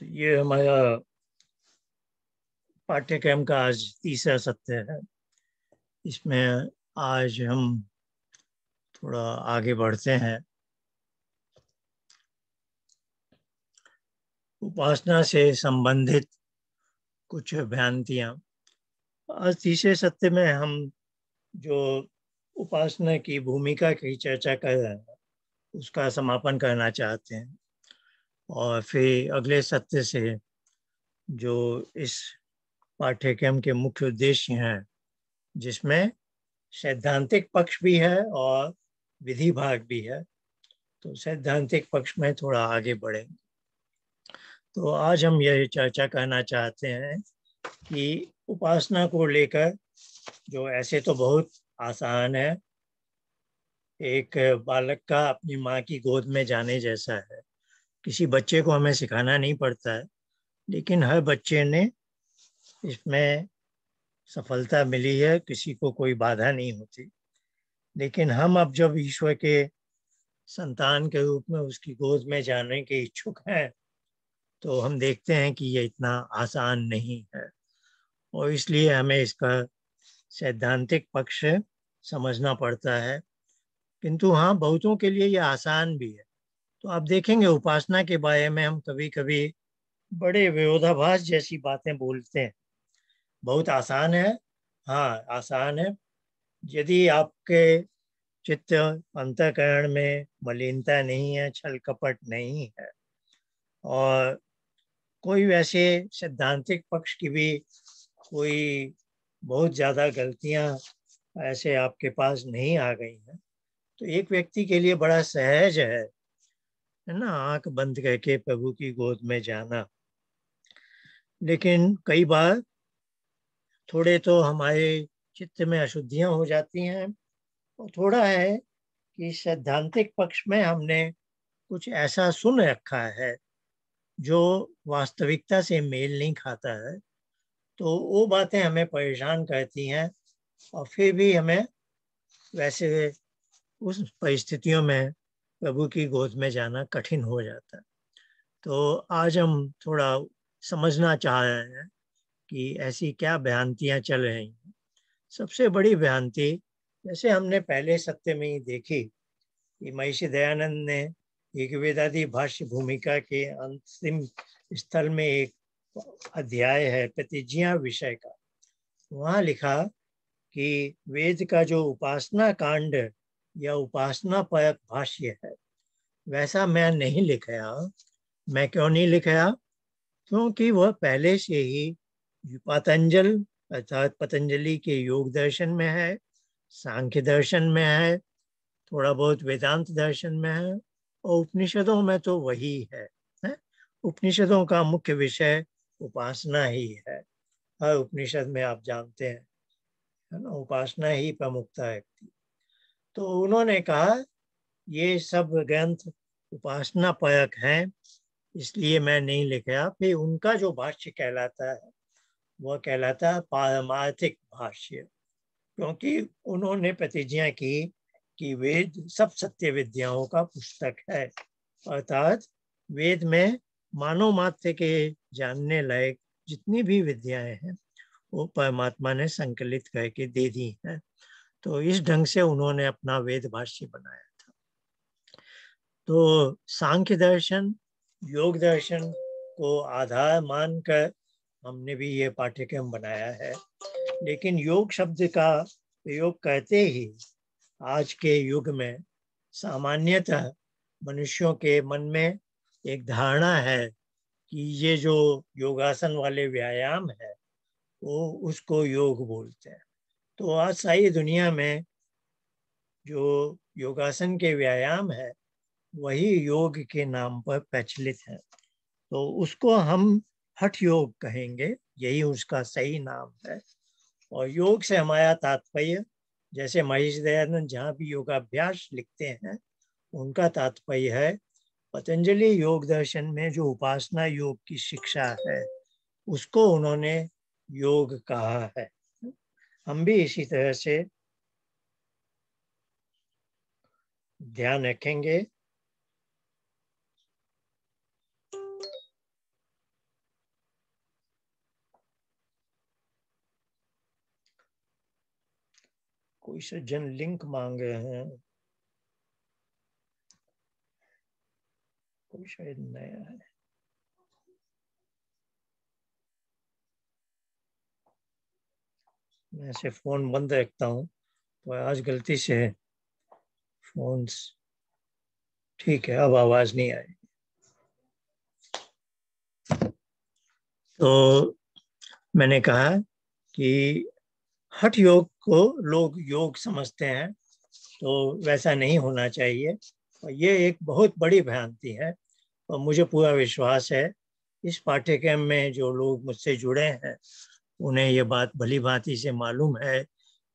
तो ये हमारा पाठ्यक्रम का आज तीसरा सत्र है। इसमें आज हम थोड़ा आगे बढ़ते हैं। उपासना से संबंधित कुछ भ्रांतियां। आज तीसरे सत्र में हम जो उपासना की भूमिका की चर्चा कर रहे हैं उसका समापन करना चाहते हैं, और फिर अगले सत्र से जो इस पाठ्यक्रम के मुख्य उद्देश्य हैं, जिसमें सैद्धांतिक पक्ष भी है और विधि भाग भी है, तो सैद्धांतिक पक्ष में थोड़ा आगे बढ़ेंगे। तो आज हम यह चर्चा करना चाहते हैं कि उपासना को लेकर, जो ऐसे तो बहुत आसान है, एक बालक का अपनी माँ की गोद में जाने जैसा है। किसी बच्चे को हमें सिखाना नहीं पड़ता है, लेकिन हर बच्चे ने इसमें सफलता मिली है, किसी को कोई बाधा नहीं होती। लेकिन हम अब जब ईश्वर के संतान के रूप में उसकी गोद में जाने के इच्छुक हैं, तो हम देखते हैं कि ये इतना आसान नहीं है, और इसलिए हमें इसका सैद्धांतिक पक्ष समझना पड़ता है। किंतु हाँ, बहुतों के लिए ये आसान भी है। तो आप देखेंगे उपासना के बारे में हम कभी कभी बड़े विरोधाभास जैसी बातें बोलते हैं। बहुत आसान है, हाँ आसान है, यदि आपके चित्त अंतःकरण में मलिनता नहीं है, छल कपट नहीं है, और कोई वैसे सैद्धांतिक पक्ष की भी कोई बहुत ज्यादा गलतियां ऐसे आपके पास नहीं आ गई हैं, तो एक व्यक्ति के लिए बड़ा सहज है ना, आंख बंद करके प्रभु की गोद में जाना। लेकिन कई बार थोड़े तो हमारे चित्त में अशुद्धियां हो जाती हैं, और थोड़ा है कि सैद्धांतिक पक्ष में हमने कुछ ऐसा सुन रखा है जो वास्तविकता से मेल नहीं खाता है, तो वो बातें हमें परेशान करती हैं, और फिर भी हमें वैसे उस परिस्थितियों में प्रभु की गोद में जाना कठिन हो जाता है। तो आज हम थोड़ा समझना चाह रहे हैं कि ऐसी क्या भ्रांतियां चल रही हैं। सबसे बड़ी भ्रांति, जैसे हमने पहले सत्य में ही देखी कि महर्षि दयानंद ने एक वेदांती भाष्य भूमिका के अंतिम स्थल में एक अध्याय है प्रतिज्ञा विषय का, वहाँ लिखा कि वेद का जो उपासना कांड या उपासना परक भाष्य है, वैसा मैं नहीं लिखा। मैं क्यों नहीं लिखा? क्योंकि वह पहले से ही पतंजल अर्थात पतंजलि के योग दर्शन में है, सांख्य दर्शन में है, थोड़ा बहुत वेदांत दर्शन में है, और उपनिषदों में तो वही है? उपनिषदों का मुख्य विषय उपासना ही है। हर उपनिषद में आप जानते हैं, है ना, उपासना ही प्रमुखता है। तो उन्होंने कहा ये सब ग्रंथ उपासना परक हैं, इसलिए मैं नहीं लिखा। फिर उनका जो भाष्य कहलाता है वह कहलाता है पारमार्थिक भाष्य, क्योंकि उन्होंने प्रतिज्ञा की कि वेद सब सत्य विद्याओं का पुस्तक है, अर्थात वेद में मानव मात्र के जानने लायक जितनी भी विद्याएं हैं वो परमात्मा ने संकलित करके दे दी हैं। तो इस ढंग से उन्होंने अपना वेद भाष्य बनाया था। तो सांख्य दर्शन, योग दर्शन को आधार मानकर हमने भी ये पाठ्यक्रम बनाया है। लेकिन योग शब्द का प्रयोग करते ही आज के युग में सामान्यतः मनुष्यों के मन में एक धारणा है कि ये जो योगासन वाले व्यायाम है वो उसको योग बोलते हैं। तो आज सारी दुनिया में जो योगासन के व्यायाम है वही योग के नाम पर प्रचलित है, तो उसको हम हठ योग कहेंगे, यही उसका सही नाम है। और योग से हमारा तात्पर्य, जैसे महेश दयानंद जहाँ भी योगाभ्यास लिखते हैं उनका तात्पर्य है पतंजलि योग दर्शन में जो उपासना योग की शिक्षा है उसको उन्होंने योग कहा है। हम भी इसी तरह से ध्यान रखेंगे। कोई सज्जन लिंक मांग रहे हैं, कोई शायद नया है। मैं ऐसे फोन बंद रखता हूँ, तो आज गलती से फोन, ठीक है, अब आवाज नहीं आई। तो मैंने कहा कि हठ योग को लोग योग समझते हैं, तो वैसा नहीं होना चाहिए, और ये एक बहुत बड़ी भ्रांति है। और मुझे पूरा विश्वास है इस पाठ्यक्रम में जो लोग मुझसे जुड़े हैं उन्हें ये बात भली भांति से मालूम है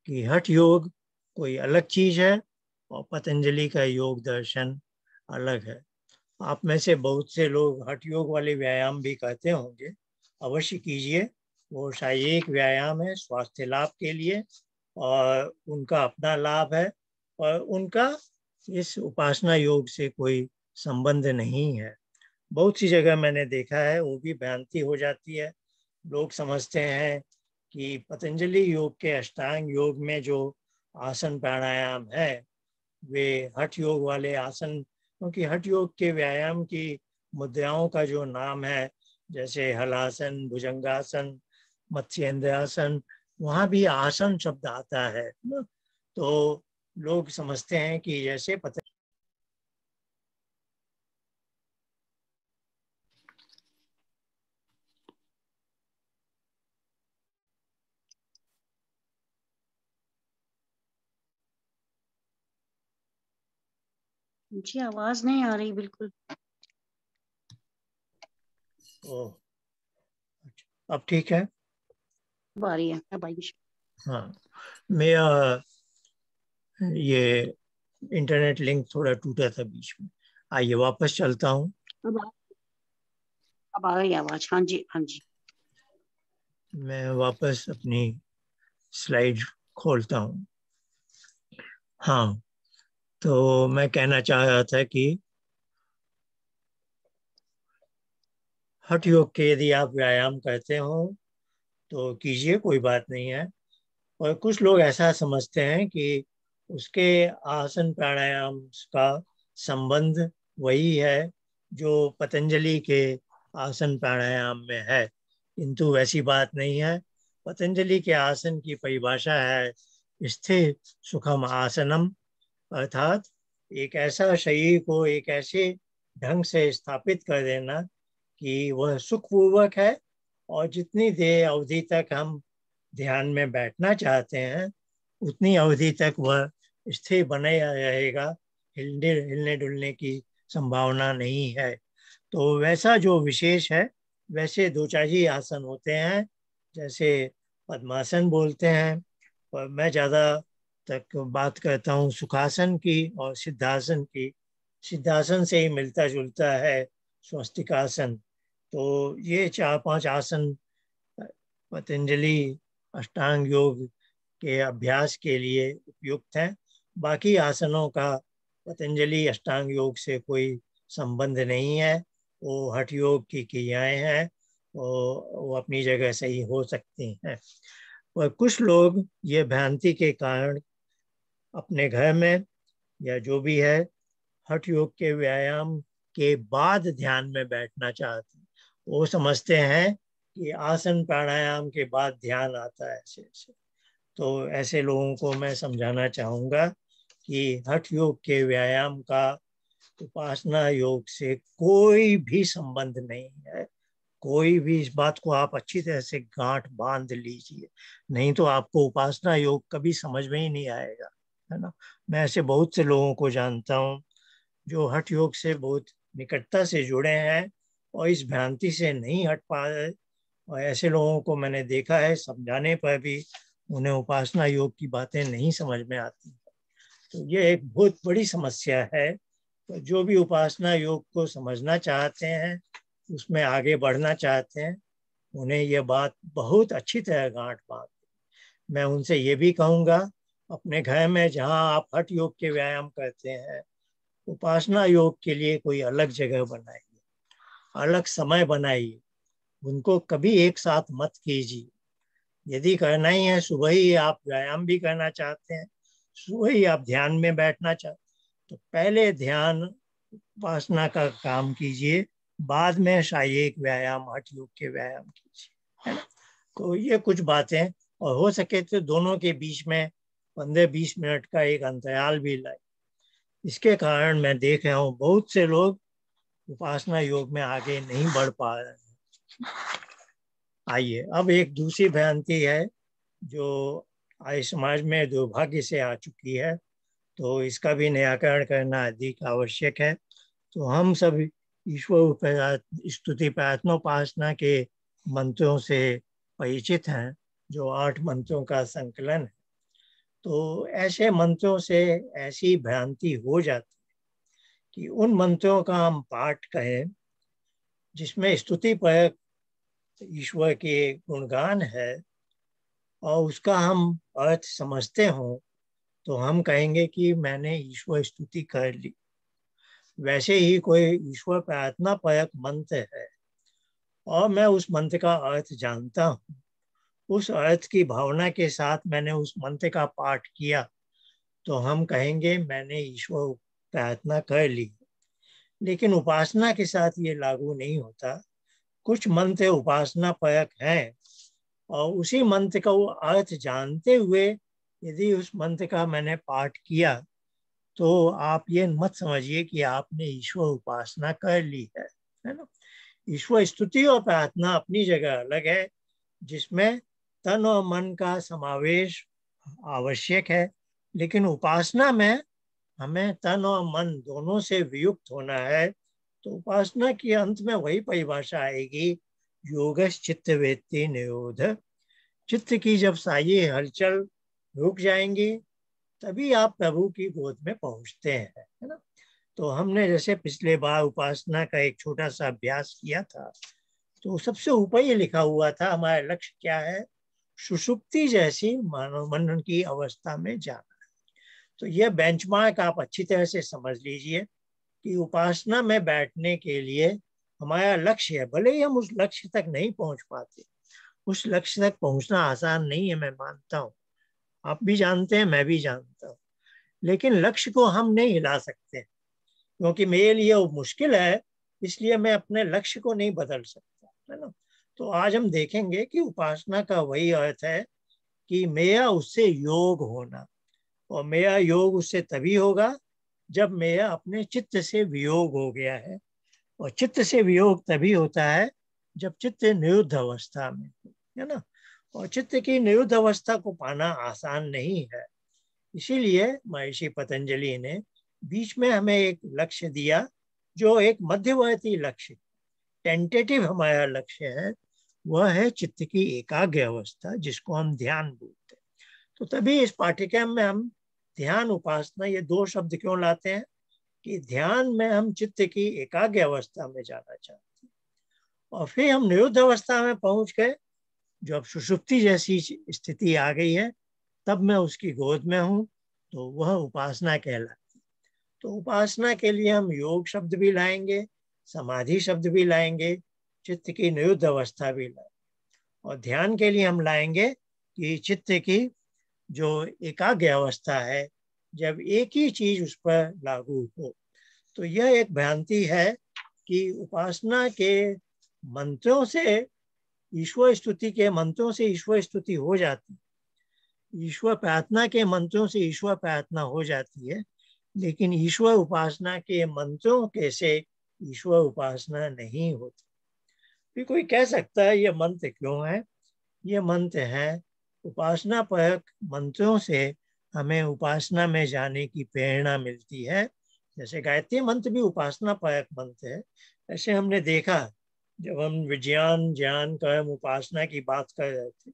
कि हठ योग कोई अलग चीज है और पतंजलि का योग दर्शन अलग है। आप में से बहुत से लोग हठ योग वाले व्यायाम भी करते होंगे, अवश्य कीजिए। वो शारीरिक व्यायाम है स्वास्थ्य लाभ के लिए, और उनका अपना लाभ है, और उनका इस उपासना योग से कोई संबंध नहीं है। बहुत सी जगह मैंने देखा है वो भी भ्रांति हो जाती है। लोग समझते हैं कि पतंजलि योग के अष्टांग योग में जो आसन प्राणायाम है वे हठ योग वाले आसन, क्योंकि हठ योग के व्यायाम की मुद्राओं का जो नाम है, जैसे हलासन, भुजंगासन, मत्स्येंद्रासन, वहाँ भी आसन शब्द आता है ना। तो लोग समझते हैं कि जैसे जी आवाज नहीं आ रही बिल्कुल। अब ठीक है। अब आ रही है, अब आई। हाँ, मैं ये इंटरनेट लिंक थोड़ा टूटा था बीच में। आइए वापस चलता हूँ। अब अब आ गई आवाज। हाँ जी, हाँ जी। मैं वापस अपनी स्लाइड खोलता हूँ। हाँ, तो मैं कहना चाह रहा था कि हठ योग के यदि आप व्यायाम करते हो तो कीजिए, कोई बात नहीं है। और कुछ लोग ऐसा समझते हैं कि उसके आसन प्राणायाम का संबंध वही है जो पतंजलि के आसन प्राणायाम में है, किंतु वैसी बात नहीं है। पतंजलि के आसन की परिभाषा है स्थिर सुखम आसनम, अर्थात एक ऐसा शरीर को एक ऐसे ढंग से स्थापित कर देना कि वह सुखपूर्वक है, और जितनी देर अवधि तक हम ध्यान में बैठना चाहते हैं उतनी अवधि तक वह स्थिर बने रहेगा, हिलने हिलने डुलने की संभावना नहीं है। तो वैसा जो विशेष है, वैसे दो चार ही आसन होते हैं, जैसे पद्मासन बोलते हैं, और मैं ज़्यादा तक बात करता हूँ सुखासन की और सिद्धासन की। सिद्धासन से ही मिलता जुलता है स्वस्तिकासन। तो ये चार पांच आसन पतंजलि अष्टांग योग के अभ्यास के लिए उपयुक्त हैं। बाकी आसनों का पतंजलि अष्टांग योग से कोई संबंध नहीं है, वो हठ योग की क्रियाएं हैं, वो अपनी जगह सही हो सकती हैं। और कुछ लोग ये भ्रांति के कारण अपने घर में या जो भी है हठ योग के व्यायाम के बाद ध्यान में बैठना चाहते हैं। वो समझते हैं कि आसन प्राणायाम के बाद ध्यान आता है, ऐसे ऐसे। तो ऐसे लोगों को मैं समझाना चाहूंगा कि हठ योग के व्यायाम का उपासना योग से कोई भी संबंध नहीं है। कोई भी, इस बात को आप अच्छी तरह से गांठ बांध लीजिए, नहीं तो आपको उपासना योग कभी समझ में ही नहीं आएगा, है ना। मैं ऐसे बहुत से लोगों को जानता हूँ जो हठ योग से बहुत निकटता से जुड़े हैं और इस भ्रांति से नहीं हट पा रहे, और ऐसे लोगों को मैंने देखा है समझाने पर भी उन्हें उपासना योग की बातें नहीं समझ में आती। तो ये एक बहुत बड़ी समस्या है। तो जो भी उपासना योग को समझना चाहते हैं, उसमें आगे बढ़ना चाहते हैं, उन्हें यह बात बहुत अच्छी तरह गांठ बांध। मैं उनसे ये भी कहूँगा, अपने घर में जहाँ आप हठ योग के व्यायाम करते हैं, उपासना योग के लिए कोई अलग जगह बनाइए, अलग समय बनाइए। उनको कभी एक साथ मत कीजिए। यदि करना ही है, सुबह ही आप व्यायाम भी करना चाहते हैं वही आप ध्यान में बैठना चाहते तो पहले ध्यान उपासना का काम कीजिए, बाद में शारीरिक व्यायाम हठ योग के व्यायाम कीजिए, है ना। तो ये कुछ बातें, और हो सके तो दोनों के बीच में 15-20 मिनट का एक अंतराल भी लाए। इसके कारण मैं देख रहा हूँ बहुत से लोग उपासना योग में आगे नहीं बढ़ पा रहे हैं। आइए, अब एक दूसरी भ्रांति है जो आज समाज में दुर्भाग्य से आ चुकी है, तो इसका भी निराकरण करना अधिक आवश्यक है। तो हम सब ईश्वर स्तुति प्रार्थनोपासना के मंत्रों से परिचित हैं, जो 8 मंत्रों का संकलन है। तो ऐसे मंत्रों से ऐसी भ्रांति हो जाती कि उन मंत्रों का हम पाठ कहें जिसमें स्तुति पर ईश्वर के गुणगान है और उसका हम अर्थ समझते हों, तो हम कहेंगे कि मैंने ईश्वर स्तुति कर ली। वैसे ही कोई ईश्वर प्रार्थना परक मंत्र है और मैं उस मंत्र का अर्थ जानता हूँ, उस अर्थ की भावना के साथ मैंने उस मंत्र का पाठ किया, तो हम कहेंगे मैंने ईश्वर प्रार्थना कर ली। लेकिन उपासना के साथ ये लागू नहीं होता। कुछ मंत्र उपासना परक हैं और उसी मंत्र का वो अर्थ जानते हुए यदि उस मंत्र का मैंने पाठ किया, तो आप ये मत समझिए कि आपने ईश्वर उपासना कर ली है ना। ईश्वर स्तुति और प्रार्थना अपनी जगह अलग है, जिसमें तन और मन का समावेश आवश्यक है। लेकिन उपासना में हमें तन और मन दोनों से वियुक्त होना है। तो उपासना के अंत में वही परिभाषा आएगी, योगश चित्त वेत्ति निरोध। चित्त की जब सारी हलचल रुक जाएंगी, तभी आप प्रभु की गोद में पहुंचते हैं, है ना। तो हमने जैसे पिछले बार उपासना का एक छोटा सा अभ्यास किया था, तो सबसे ऊपर ये लिखा हुआ था हमारा लक्ष्य क्या है, सुषुप्ति जैसी मानव मन की अवस्था में जाना। तो यह बेंचमार्क आप अच्छी तरह से समझ लीजिए कि उपासना में बैठने के लिए हमारा लक्ष्य है। भले ही हम उस लक्ष्य तक नहीं पहुंच पाते, उस लक्ष्य तक पहुंचना आसान नहीं है, मैं मानता हूँ, आप भी जानते हैं, मैं भी जानता हूँ। लेकिन लक्ष्य को हम नहीं हिला सकते, क्योंकि मेरे लिए वो मुश्किल है, इसलिए मैं अपने लक्ष्य को नहीं बदल सकता, है ना। तो आज हम देखेंगे कि उपासना का वही अर्थ है कि मेरा उससे योग होना, और मेरा योग उससे तभी होगा जब मेरा अपने चित्त से वियोग हो गया है। और चित्त से वियोग तभी होता है जब चित्त निरुद्ध अवस्था में, है ना। और चित्त की निरुद्ध अवस्था को पाना आसान नहीं है। इसीलिए महर्षि पतंजलि ने बीच में हमें एक लक्ष्य दिया, जो एक मध्यवर्ती लक्ष्य, टेंटेटिव हमारा लक्ष्य है, वह है चित्त की एकाग्र अवस्था, जिसको हम ध्यान बोलते हैं। तो तभी इस पाठ्यक्रम में हम ध्यान उपासना ये 2 शब्द क्यों लाते हैं कि ध्यान में हम चित्त की एकाग्र अवस्था में जाना चाहते हैं। और फिर हम निरुद्ध अवस्था में पहुंच गए, जो अब सुषुप्ति जैसी स्थिति आ गई है, तब मैं उसकी गोद में हूं, तो वह उपासना कहलाती। तो उपासना के लिए हम योग शब्द भी लाएंगे, समाधि शब्द भी लाएंगे, चित्त की निरुद्ध अवस्था भी लाएंगे, और ध्यान के लिए हम लाएंगे कि चित्त की जो एकाग्र अवस्था है, जब एक ही चीज उस पर लागू हो। तो यह एक भ्रांति है कि उपासना के मंत्रों से ईश्वर स्तुति के मंत्रों से ईश्वर स्तुति हो जाती, ईश्वर प्रार्थना के मंत्रों से ईश्वर प्रार्थना हो जाती है, लेकिन ईश्वर उपासना के मंत्रों के से ईश्वर उपासना नहीं होती। फिर कोई कह सकता है ये मंत्र क्यों है? ये मंत्र है उपासना परक मंत्रों से हमें उपासना में जाने की प्रेरणा मिलती है। जैसे गायत्री मंत्र भी उपासना परक मंत्र है, ऐसे हमने देखा जब हम विज्ञान ज्ञान कर्म उपासना की बात कर रहे थे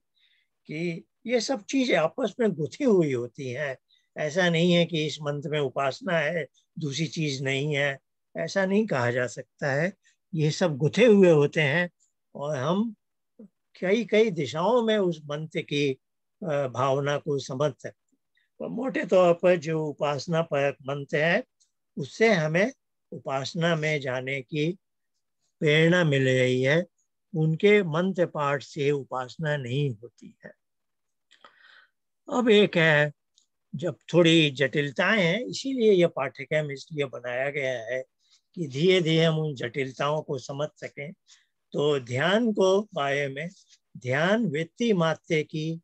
कि ये सब चीजें आपस में गुथी हुई होती हैं। ऐसा नहीं है कि इस मंत्र में उपासना है दूसरी चीज नहीं है, ऐसा नहीं कहा जा सकता है। ये सब गुथे हुए होते हैं और हम कई कई दिशाओं में उस मंत्र की भावना को समझ सकते हैं। तो मोटे तौर पर जो उपासना परक मंत्र है, उससे हमें उपासना में जाने की प्रेरणा मिल रही है, उनके मंत्र पाठ से उपासना नहीं होती है। अब एक है जब थोड़ी जटिलताएं हैं, इसीलिए यह पाठ्यक्रम इसलिए बनाया गया है कि धीरे धीरे हम उन जटिलताओं को समझ सकें। तो ध्यान को बारे में, ध्यान वृत्ति मात्र की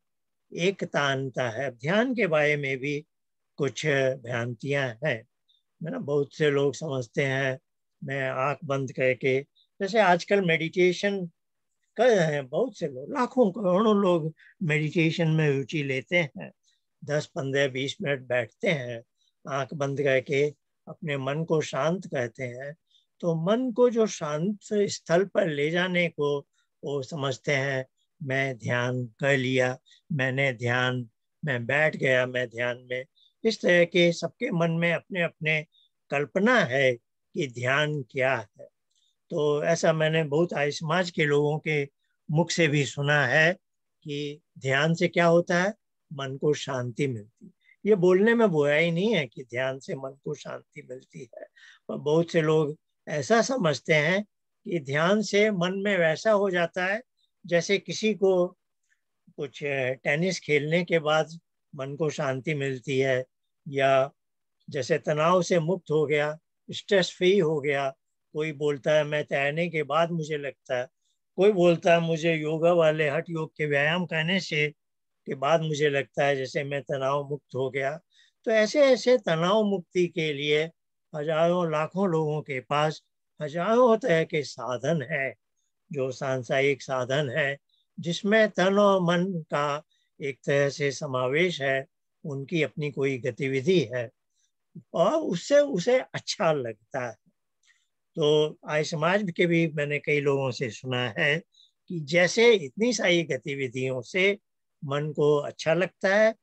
एकतानता है। ध्यान के बारे में भी कुछ भ्रांतियां हैं, है ना। बहुत से लोग समझते हैं मैं आंख बंद करके, जैसे आजकल मेडिटेशन कर रहे हैं बहुत से लोग, लाखों करोड़ों लोग मेडिटेशन में रुचि लेते हैं। 10 15 20 मिनट बैठते हैं आंख बंद करके, अपने मन को शांत करते हैं। तो मन को जो शांत स्थल पर ले जाने को वो समझते हैं मैं ध्यान कर लिया, मैंने ध्यान, मैं बैठ गया मैं ध्यान में। इस तरह के सबके मन में अपने अपने कल्पना है कि ध्यान क्या है। तो ऐसा मैंने बहुत आर्य समाज के लोगों के मुख से भी सुना है कि ध्यान से क्या होता है, मन को शांति मिलती। ये बोलने में बुराई नहीं है कि ध्यान से मन को शांति मिलती है, पर बहुत से लोग ऐसा समझते हैं कि ध्यान से मन में वैसा हो जाता है जैसे किसी को कुछ टेनिस खेलने के बाद मन को शांति मिलती है, या जैसे तनाव से मुक्त हो गया, स्ट्रेस फ्री हो गया। कोई बोलता है मैं तैरने के बाद मुझे लगता है, कोई बोलता है मुझे योगा वाले हठ योग के व्यायाम करने से के बाद मुझे लगता है जैसे मैं तनाव मुक्त हो गया। तो ऐसे ऐसे तनाव मुक्ति के लिए हजारों लाखों लोगों के पास हजारों तरह के साधन है, जो सांसारिक साधन है, जिसमें तन और मन का एक तरह से समावेश है। उनकी अपनी कोई गतिविधि है और उससे उसे अच्छा लगता है। तो आर्य समाज के भी मैंने कई लोगों से सुना है कि जैसे इतनी सारी गतिविधियों से मन को अच्छा लगता है,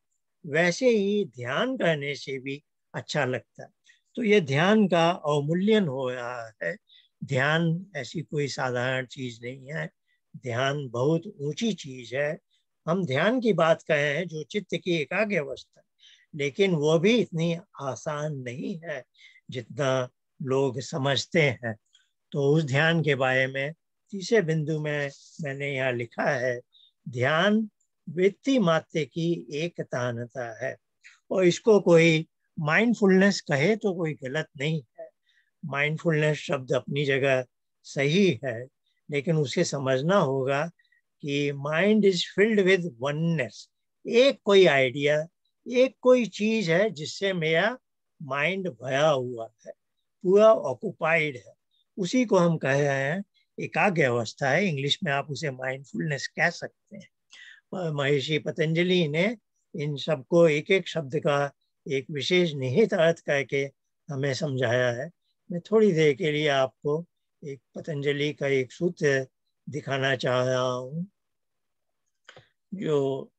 वैसे ही ध्यान करने से भी अच्छा लगता है। तो ये ध्यान का अवमूल्यन हो रहा है। ध्यान ऐसी कोई साधारण चीज नहीं है, ध्यान बहुत ऊंची चीज है। हम ध्यान की बात कर रहे हैं जो चित्त की एकाग्र अवस्था, लेकिन वो भी इतनी आसान नहीं है जितना लोग समझते हैं। तो उस ध्यान के बारे में तीसरे बिंदु में मैंने यहाँ लिखा है, ध्यान वृत्ति मात्र की एकतानता है। और इसको कोई माइंडफुलनेस कहे तो कोई गलत नहीं है। माइंडफुलनेस शब्द अपनी जगह सही है, लेकिन उसे समझना होगा कि mind is filled with oneness. एक कोई आइडिया, एक कोई चीज है जिससे मेरा माइंड भरा हुआ है, पूरा ऑक्युपाइड है, उसी को हम कह रहे हैं एकाग्र अवस्था है। इंग्लिश में आप उसे माइंडफुलनेस कह सकते हैं। महर्षि पतंजलि ने इन सबको एक एक शब्द का एक विशेष निहित अर्थ करके हमें समझाया है। मैं थोड़ी देर के लिए आपको एक पतंजलि का एक सूत्र दिखाना चाह रहा हूँ, जो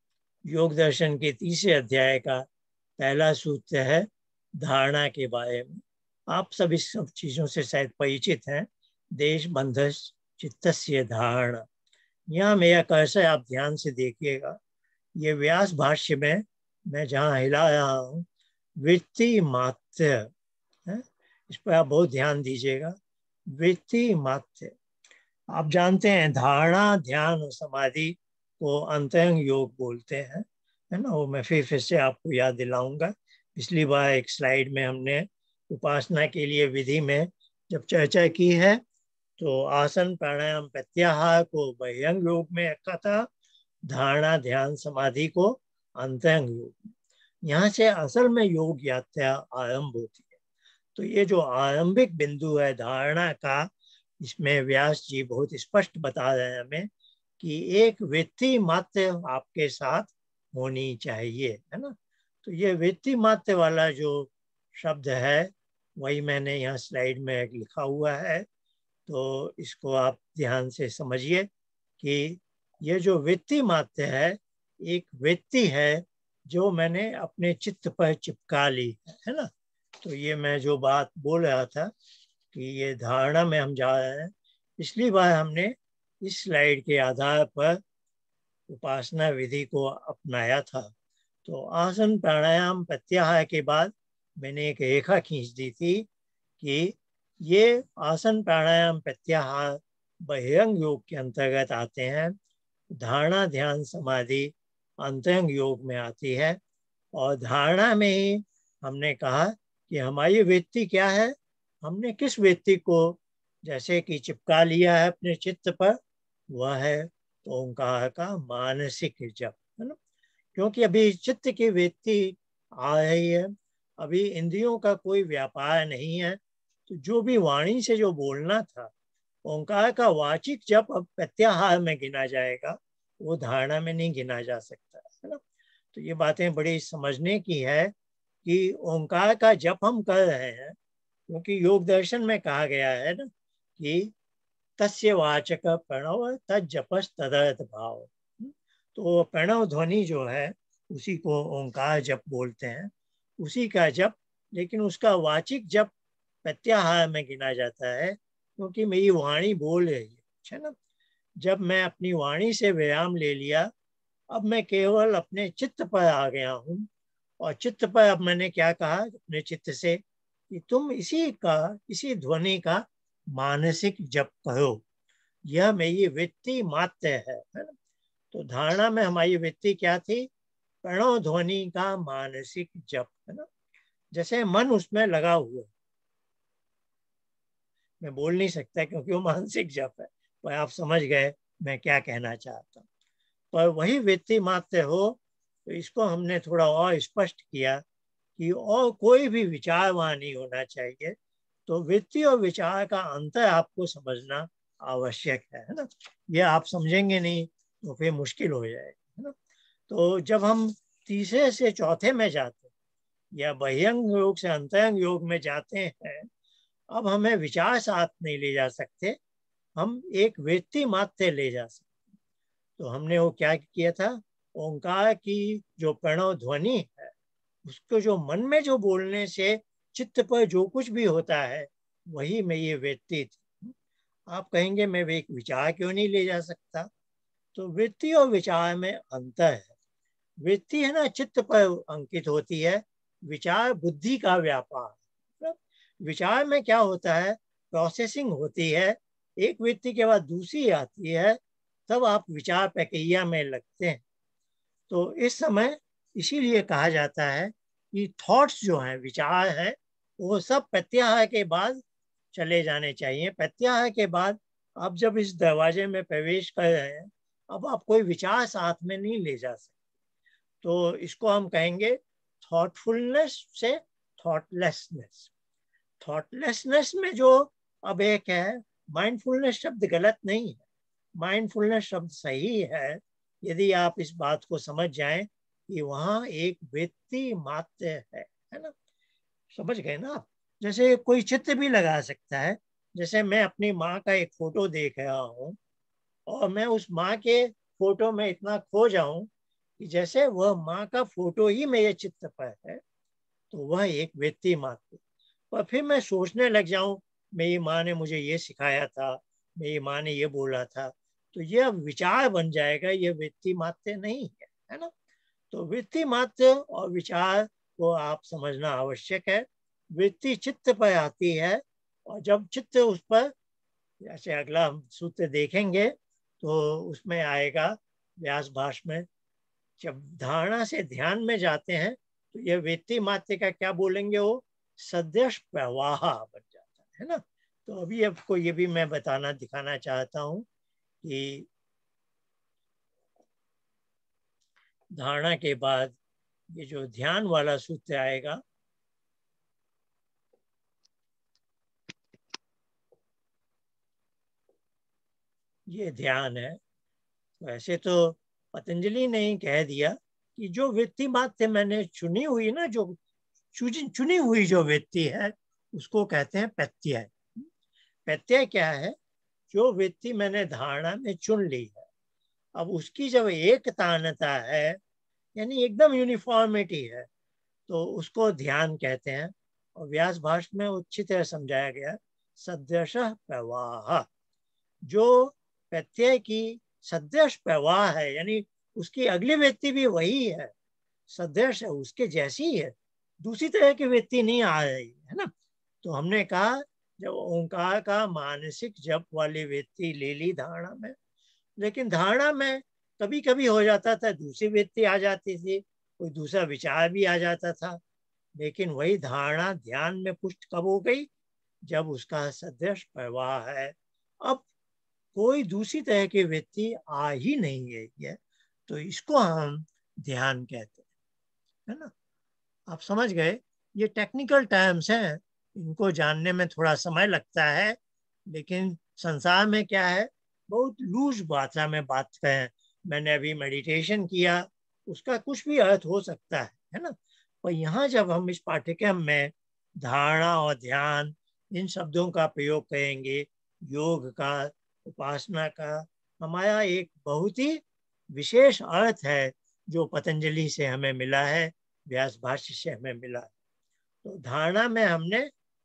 योग दर्शन के तीसरे अध्याय का पहला सूत्र है धारणा के बारे में। आप सब इस सब चीजों से शायद परिचित हैं। देश बंधस चित्तस्य धारणा। यहाँ मेरा कर्सर आप ध्यान से देखिएगा, ये व्यास भाष्य में मैं जहाँ हिला रहा हूँ वृत्ति मात्र है, इस पर आप बहुत ध्यान दीजिएगा। वृत्ति मात्र, आप जानते हैं धारणा ध्यान और समाधि को अंतरंग योग बोलते हैं, है ना। वो मैं फिर से आपको याद दिलाऊंगा। पिछली बार एक स्लाइड में हमने उपासना के लिए विधि में जब चर्चा की है तो आसन प्राणायाम प्रत्याहार को बहिरंग योग में रखा था, धारणा ध्यान समाधि को अंतरंग योग। यहाँ से असल में योग यात्रा आरंभ होती है। तो ये जो आरंभिक बिंदु है धारणा का, इसमें व्यास जी बहुत स्पष्ट बता रहे हैं हमें कि एक वृत्ति मात्र आपके साथ होनी चाहिए, है ना। तो ये वृत्ति मात्र वाला जो शब्द है वही मैंने यहाँ स्लाइड में लिखा हुआ है। तो इसको आप ध्यान से समझिए कि ये जो वृत्ति मात्र है, एक वृत्ति है जो मैंने अपने चित्त पर चिपका ली है ना। तो ये मैं जो बात बोल रहा था कि ये धारणा में हम जा रहे हैं, पिछली बार हमने इस स्लाइड के आधार पर उपासना विधि को अपनाया था। तो आसन प्राणायाम प्रत्याहार के बाद मैंने एक रेखा खींच दी थी कि ये आसन प्राणायाम प्रत्याहार बहिरंग योग के अंतर्गत आते हैं, धारणा ध्यान समाधि अंतरंग योग में आती है। और धारणा में ही हमने कहा कि हमारी वृत्ति क्या है, हमने किस वृत्ति को जैसे कि चिपका लिया है अपने चित्त पर, वह है ओंकार का मानसिक जप, है ना। क्योंकि अभी चित्त की वृत्ति आ रही है, अभी इंद्रियों का कोई व्यापार नहीं है, तो जो भी वाणी से जो बोलना था, ओंकार का वाचिक जप अब प्रत्याहार में गिना जाएगा, वो धारणा में नहीं गिना जा सकता, है ना। तो ये बातें बड़ी समझने की है कि ओंकार का जप हम कर रहे हैं, क्योंकि योग दर्शन में कहा गया है ना कि तस्य वाचक प्रणव तजपस तदर्थ भाव। तो प्रणव ध्वनि जो है उसी को ओंकार जप बोलते हैं, उसी का जप, लेकिन उसका वाचिक जप प्रत्याहार में गिना जाता है, क्योंकि मेरी वाणी बोल रही है ना। जब मैं अपनी वाणी से व्यायाम ले लिया, अब मैं केवल अपने चित्त पर आ गया हूँ, और चित्त पर अब मैंने क्या कहा अपने चित्त से कि तुम इसी ध्वनि का मानसिक जप करो, यह मेरी वृत्ति मात्र है ना। तो धारणा में हमारी वृत्ति क्या थी, प्रणव ध्वनि का मानसिक जप, है ना। जैसे मन उसमें लगा हुआ, मैं बोल नहीं सकता क्योंकि वो मानसिक जप है, पर आप समझ गए मैं क्या कहना चाहता हूँ। पर वही वृत्ति मात्र हो, तो इसको हमने थोड़ा और स्पष्ट किया कि और कोई भी विचार वहां नहीं होना चाहिए। तो वृत्ति और विचार का अंतर आपको समझना आवश्यक है ना। ये आप समझेंगे नहीं तो फिर मुश्किल हो जाएगा, है ना। तो जब हम तीसरे से चौथे में जाते हैं या बह्यंग योग से अंतरंग योग में जाते हैं, अब हमें विचार साथ नहीं ले जा सकते, हम एक वृत्ति मात्र ले जा सकते। तो हमने वो क्या किया था, ओंकार की जो प्रणव ध्वनि है उसको जो मन में जो बोलने से चित्त पर जो कुछ भी होता है वही में ये वृत्ति थी। आप कहेंगे मैं एक विचार क्यों नहीं ले जा सकता, तो वृत्ति और विचार में अंतर है। वृत्ति है ना चित्त पर अंकित होती है, विचार बुद्धि का व्यापार। मतलब विचार में क्या होता है, प्रोसेसिंग होती है, एक वृत्ति के बाद दूसरी आती है, तब आप विचार प्रक्रिया में लगते हैं। तो इस समय इसीलिए कहा जाता है कि थॉट्स जो हैं, विचार हैं, वो सब प्रत्याहार के बाद चले जाने चाहिए। प्रत्याहार के बाद आप जब इस दरवाजे में प्रवेश कर रहे हैं, अब आप कोई विचार साथ में नहीं ले जा सकते। तो इसको हम कहेंगे थॉटफुलनेस से थॉटलेसनेस। थॉटलेसनेस में जो अब एक है, माइंडफुलनेस शब्द गलत नहीं है, माइंडफुलनेस शब्द सही है, यदि आप इस बात को समझ जाएं कि वहां एक वृत्ति मात्र है ना। समझ गए ना आप। जैसे कोई चित्र भी लगा सकता है, जैसे मैं अपनी माँ का एक फोटो देख रहा हूँ और मैं उस माँ के फोटो में इतना खो जाऊं कि जैसे वह माँ का फोटो ही मेरे चित्त पर है, तो वह एक व्यक्ति मात्र। और फिर मैं सोचने लग जाऊं मेरी माँ ने मुझे ये सिखाया था, मेरी माँ ने ये बोला था, तो ये अब विचार बन जाएगा, ये व्यक्ति मात्र नहीं है ना। तो वृत्ति मात्र और विचार को आप समझना आवश्यक है। वृत्ति चित्त पर आती है, और जब चित्त उस पर, जैसे अगला हम सूत्र देखेंगे तो उसमें आएगा व्यास भाष्य में, जब धारणा से ध्यान में जाते हैं तो यह वृत्ति मात्र का क्या बोलेंगे, वो सदृश प्रवाह बन जाता है ना। तो अभी आपको ये भी मैं बताना दिखाना चाहता हूँ कि धारणा के बाद ये जो ध्यान वाला सूत्र आएगा, ये ध्यान है। वैसे तो पतंजलि ने ही कह दिया कि जो वृत्ति मात्र मैंने चुनी हुई ना, जो चुनी हुई जो वृत्ति है उसको कहते हैं प्रत्यय। प्रत्यय क्या है, जो वृत्ति मैंने धारणा में चुन ली है, अब उसकी जब एक तानता है, यानी एकदम यूनिफॉर्मिटी है, तो उसको ध्यान कहते हैं। और व्यास भाष्य में अच्छी तरह समझाया गया, सदृश प्रवाह। जो प्रत्यय की सदृश प्रवाह है, यानी उसकी अगली व्यक्ति भी वही है, सदृश है, उसके जैसी है, दूसरी तरह की व्यक्ति नहीं आ रही है ना। तो हमने कहा जब ओंकार का मानसिक जप वाली व्यक्ति ले ली धारणा में, लेकिन धारणा में कभी कभी हो जाता था दूसरी व्यक्ति आ जाती थी, कोई दूसरा विचार भी आ जाता था, लेकिन वही धारणा ध्यान में पुष्ट कब हो गई? जब उसका सदृश प्रवाह है। अब कोई दूसरी तरह की वृत्ति आ ही नहीं रही है, तो इसको हम ध्यान कहते हैं, है ना? आप समझ गए? ये टेक्निकल टर्म्स हैं, इनको जानने में थोड़ा समय लगता है, लेकिन संसार में क्या है, बहुत लूज भाषा में बात करें। मैंने अभी मेडिटेशन किया, उसका कुछ भी अर्थ हो सकता है ना? और यहाँ जब हम इस पाठ्यक्रम में धारणा और ध्यान इन शब्दों का प्रयोग करेंगे, योग का, उपासना का, हमारा एक बहुत ही विशेष अर्थ है जो पतंजलि से हमें मिला है, व्यास भाष्य से हमें मिला। तो धारणा में हमने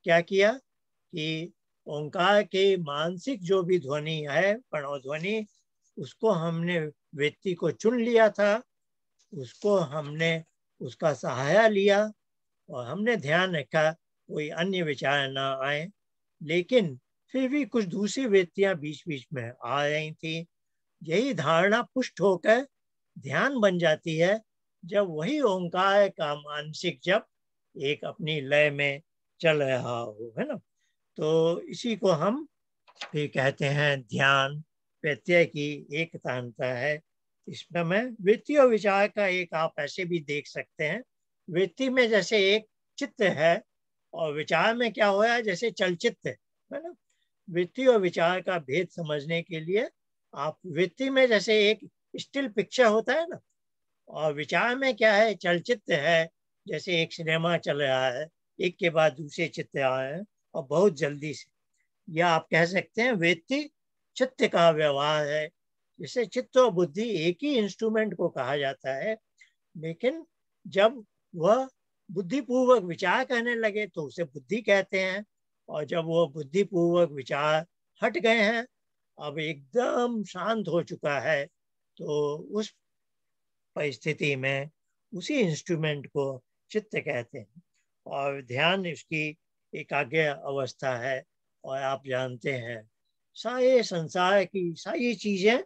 क्या किया कि ओंकार के मानसिक जो भी ध्वनि है, प्रणव ध्वनि, उसको हमने व्यक्ति को चुन लिया था, उसको हमने उसका सहारा लिया और हमने ध्यान रखा कोई अन्य विचार ना आए। लेकिन फिर भी कुछ दूसरी वृत्तियां बीच बीच में आ रही थी। यही धारणा पुष्ट होकर ध्यान बन जाती है जब वही ओंकार का मानसिक जप एक अपनी लय में चल रहा हो, है ना? तो इसी को हम फिर कहते हैं ध्यान। प्रत्यय की एकतांता है। इसमें मैं वृत्ति और विचार का एक आप ऐसे भी देख सकते हैं। वृत्ति में जैसे एक चित्त है और विचार में क्या हो रहा है, जैसे चलचित्र है ना? वृत्ति और विचार का भेद समझने के लिए आप वृत्ति में जैसे एक स्टिल पिक्चर होता है ना, और विचार में क्या है, चलचित्र है, जैसे एक सिनेमा चल रहा है, एक के बाद दूसरे चित्र आ रहे हैं और बहुत जल्दी से। या आप कह सकते हैं वृत्ति चित्त का व्यवहार है। जिसे चित्त और बुद्धि एक ही इंस्ट्रूमेंट को कहा जाता है, लेकिन जब वह बुद्धिपूर्वक विचार करने लगे तो उसे बुद्धि कहते हैं, और जब वो बुद्धिपूर्वक विचार हट गए हैं, अब एकदम शांत हो चुका है, तो उस परिस्थिति में उसी इंस्ट्रूमेंट को चित्त कहते हैं। और ध्यान इसकी एकाग्र अवस्था है। और आप जानते हैं सारे संसार की सारी चीजें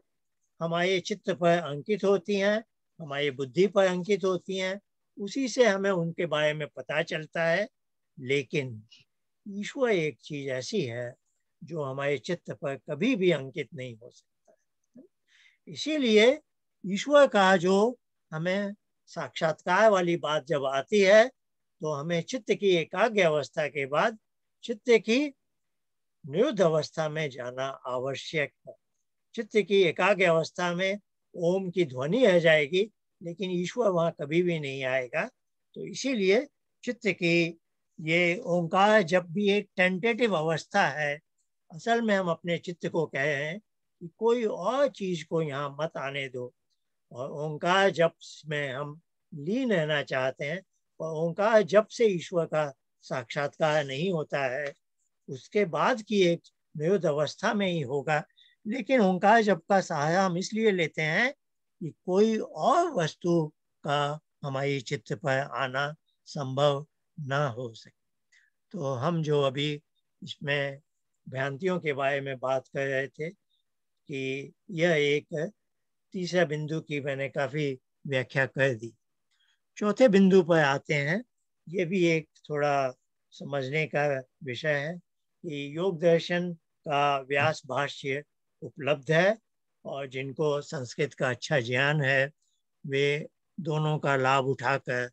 हमारे चित्त पर अंकित होती हैं, हमारी बुद्धि पर अंकित होती हैं, उसी से हमें उनके बारे में पता चलता है। लेकिन ईश्वर एक चीज ऐसी है जो हमारे चित्त पर कभी भी अंकित नहीं हो सकता है। इसीलिए ईश्वर का जो हमें साक्षात्कार वाली बात जब आती है, तो हमें चित्त की एकाग्र अवस्था के बाद चित्त की निरुद्ध अवस्था में जाना आवश्यक है। चित्त की एकाग्र अवस्था में ओम की ध्वनि रह जाएगी, लेकिन ईश्वर वहां कभी भी नहीं आएगा। तो इसीलिए चित्त की ये ओंकार जब भी एक टेंटेटिव अवस्था है, असल में हम अपने चित्त को कह रहे हैं कि कोई और चीज को यहाँ मत आने दो। और ओंकार जप में हम लीन रहना चाहते हैं, और ओंकार जप से ईश्वर का साक्षात्कार नहीं होता है, उसके बाद की एक निरुद्ध अवस्था में ही होगा। लेकिन ओंकार जप का सहारा हम इसलिए लेते हैं कि कोई और वस्तु का हमारी चित्त पर आना संभव ना हो सके। तो हम जो अभी इसमें भ्रांतियों के बारे में बात कर रहे थे कि यह एक तीसरा बिंदु की मैंने काफी व्याख्या कर दी। चौथे बिंदु पर आते हैं। ये भी एक थोड़ा समझने का विषय है कि योग दर्शन का व्यास भाष्य उपलब्ध है, और जिनको संस्कृत का अच्छा ज्ञान है वे दोनों का लाभ उठाकर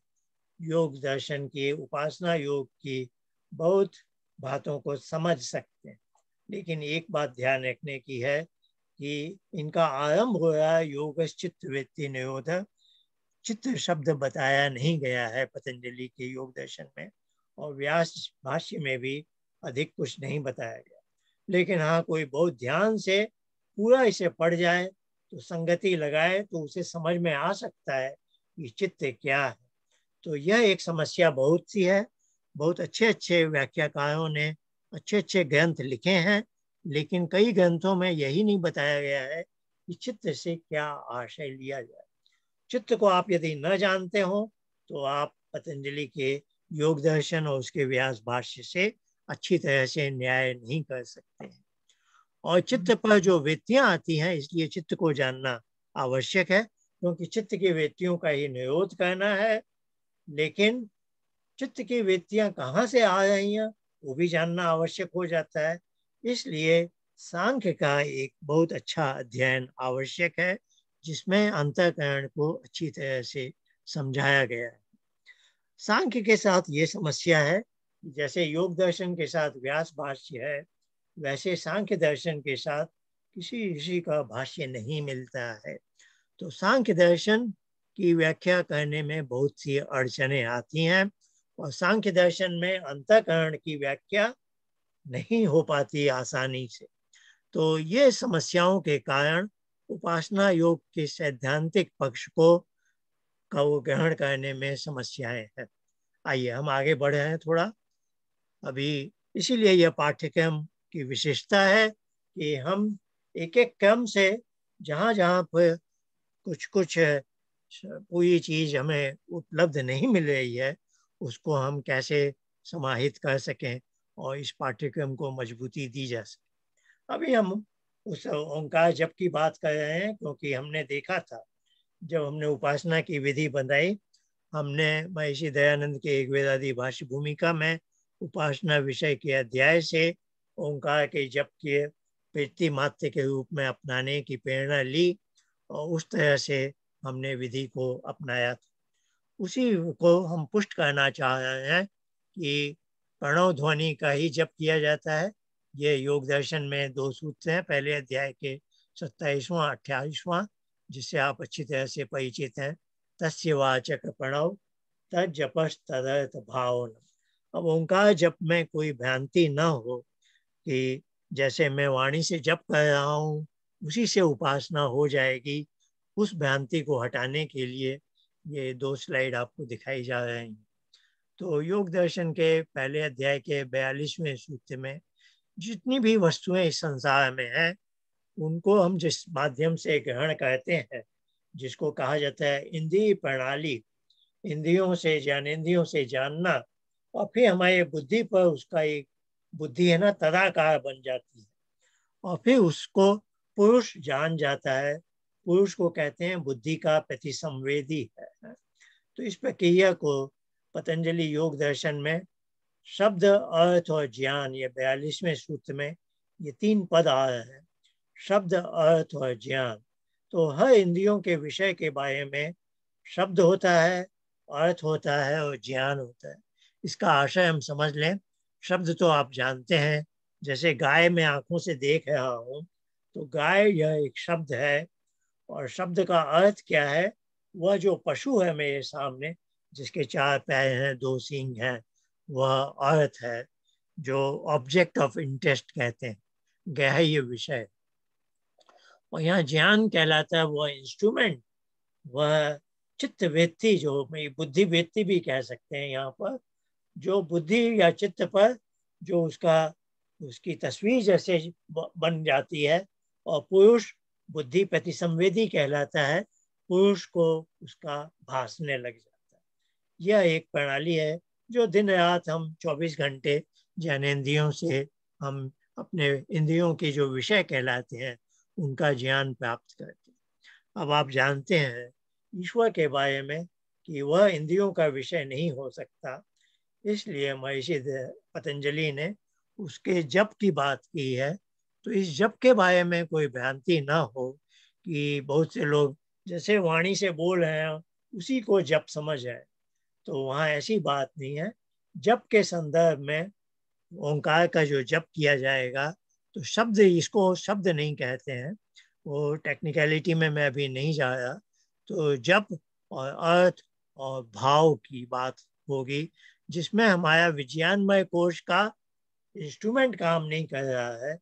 योग दर्शन की, उपासना योग की बहुत बातों को समझ सकते हैं। लेकिन एक बात ध्यान रखने की है कि इनका आरंभ हो रहा है योग चित्त वृत्ति निरोध। चित्त शब्द बताया नहीं गया है पतंजलि के योग दर्शन में, और व्यास भाष्य में भी अधिक कुछ नहीं बताया गया। लेकिन हाँ, कोई बहुत ध्यान से पूरा इसे पढ़ जाए तो संगति लगाए तो उसे समझ में आ सकता है कि चित्त क्या है। तो यह एक समस्या बहुत सी है। बहुत अच्छे अच्छे व्याख्याकारों ने अच्छे अच्छे ग्रंथ लिखे हैं, लेकिन कई ग्रंथों में यही नहीं बताया गया है कि चित्त से क्या आशय लिया जाए। चित्त को आप यदि न जानते हो तो आप पतंजलि के योग दर्शन और उसके व्यास भाष्य से अच्छी तरह से न्याय नहीं कर सकते हैं। और चित्त पर जो वृत्तियां आती हैं, इसलिए चित्त को जानना आवश्यक है। क्योंकि चित्त की वृत्तियों का ही निरोध करना है। लेकिन चित्त की वृत्तियां कहाँ से आ रही हैं वो भी जानना आवश्यक हो जाता है। इसलिए सांख्य का एक बहुत अच्छा अध्ययन आवश्यक है, जिसमें अंतःकरण को अच्छी तरह से समझाया गया है। सांख्य के साथ ये समस्या है, जैसे योग दर्शन के साथ व्यास भाष्य है, वैसे सांख्य दर्शन के साथ किसी ऋषि का भाष्य नहीं मिलता है। तो सांख्य दर्शन की व्याख्या करने में बहुत सी अड़चनें आती हैं, और सांख्य दर्शन में अंतःकरण की व्याख्या नहीं हो पाती आसानी से। तो ये समस्याओं के कारण उपासना योग के सैद्धांतिक पक्ष को ग्रहण करने में समस्याएं हैं। आइए हम आगे बढ़े हैं थोड़ा अभी। इसीलिए यह पाठ्यक्रम की विशेषता है कि हम एक एक क्रम से जहाँ जहाँ पर कुछ कुछ पूरी चीज हमें उपलब्ध नहीं मिल रही है उसको हम कैसे समाहित कर सकें और इस पाठ्यक्रम को मजबूती दी जा सके। अभी हम उस ओंकार जप की बात कर रहे हैं, क्योंकि हमने देखा था जब हमने उपासना की विधि बनाई, हमने महर्षि दयानंद के एक वेदादि भाष्य भूमिका में उपासना विषय के अध्याय से ओंकार के जप के वृत्ति मात्र के रूप में अपनाने की प्रेरणा ली, और उस तरह से हमने विधि को अपनाया था। उसी को हम पुष्ट करना चाह रहे हैं कि प्रणव ध्वनि का ही जप किया जाता है। ये योग दर्शन में 2 सूत्र हैं, पहले अध्याय के 27वां 28वां, जिससे आप अच्छी तरह से परिचित हैं। तस्य वाचक प्रणव तजपस तदर्थ भावन। अब ओंकार जप में कोई भ्रांति न हो कि जैसे मैं वाणी से जप कर रहा हूँ उसी से उपासना हो जाएगी, उस भ्रांति को हटाने के लिए ये 2 स्लाइड आपको दिखाई जा रहे हैं। तो योग दर्शन के पहले अध्याय के 42वें सूत्र में जितनी भी वस्तुएं इस संसार में हैं उनको हम जिस माध्यम से ग्रहण करते हैं, जिसको कहा जाता है इंद्रिय प्रणाली, इंद्रियों से ज्ञानेंद्रियों से जानना, और फिर हमारे बुद्धि पर उसका एक बुद्धि है ना तदाकार बन जाती है, और फिर उसको पुरुष जान जाता है। पुरुष को कहते हैं बुद्धि का प्रतिसंवेदी है। तो इस प्रक्रिया को पतंजलि योग दर्शन में शब्द अर्थ और ज्ञान, ये 42वें सूत्र में ये 3 पद आ रहे हैं, शब्द अर्थ और ज्ञान। तो हर इंद्रियों के विषय के बारे में शब्द होता है, अर्थ होता है और ज्ञान होता है। इसका आशय हम समझ लें। शब्द तो आप जानते हैं, जैसे गाय में आंखों से देख रहा हूँ तो गाय यह एक शब्द है, और शब्द का अर्थ क्या है? वह जो पशु है मेरे सामने जिसके 4 पैर हैं 2 सींग हैं, वह अर्थ है, जो ऑब्जेक्ट ऑफ इंटरेस्ट कहते हैं, ग्राह्य विषय। और यहाँ ज्ञान कहलाता है वह इंस्ट्रूमेंट, वह चित्त वृत्ति, जो बुद्धि वृत्ति भी कह सकते हैं यहाँ पर, जो बुद्धि या चित्त पर जो उसकी तस्वीर जैसे बन जाती है। और पुरुष बुद्धि प्रतिसंवेदी कहलाता है, पुरुष को उसका भासने लग जाता है। यह एक प्रणाली है जो दिन रात हम 24 घंटे ज्ञानेंद्रियों से हम अपने इंद्रियों के जो विषय कहलाते हैं उनका ज्ञान प्राप्त करते हैं। अब आप जानते हैं ईश्वर के बारे में कि वह इंद्रियों का विषय नहीं हो सकता, इसलिए महर्षि पतंजलि ने उसके जप की बात की है। तो इस जप के बारे में कोई भ्रांति ना हो कि बहुत से लोग जैसे वाणी से बोल रहे हैं उसी को जप समझ है, तो वहाँ ऐसी बात नहीं है। जप के संदर्भ में ओंकार का जो जप किया जाएगा, तो शब्द, इसको शब्द नहीं कहते हैं, वो टेक्निकलिटी में मैं अभी नहीं जा रहा। तो जप और अर्थ और भाव की बात होगी, जिसमें हमारा विज्ञानमय कोश का इंस्ट्रूमेंट काम नहीं कर रहा है।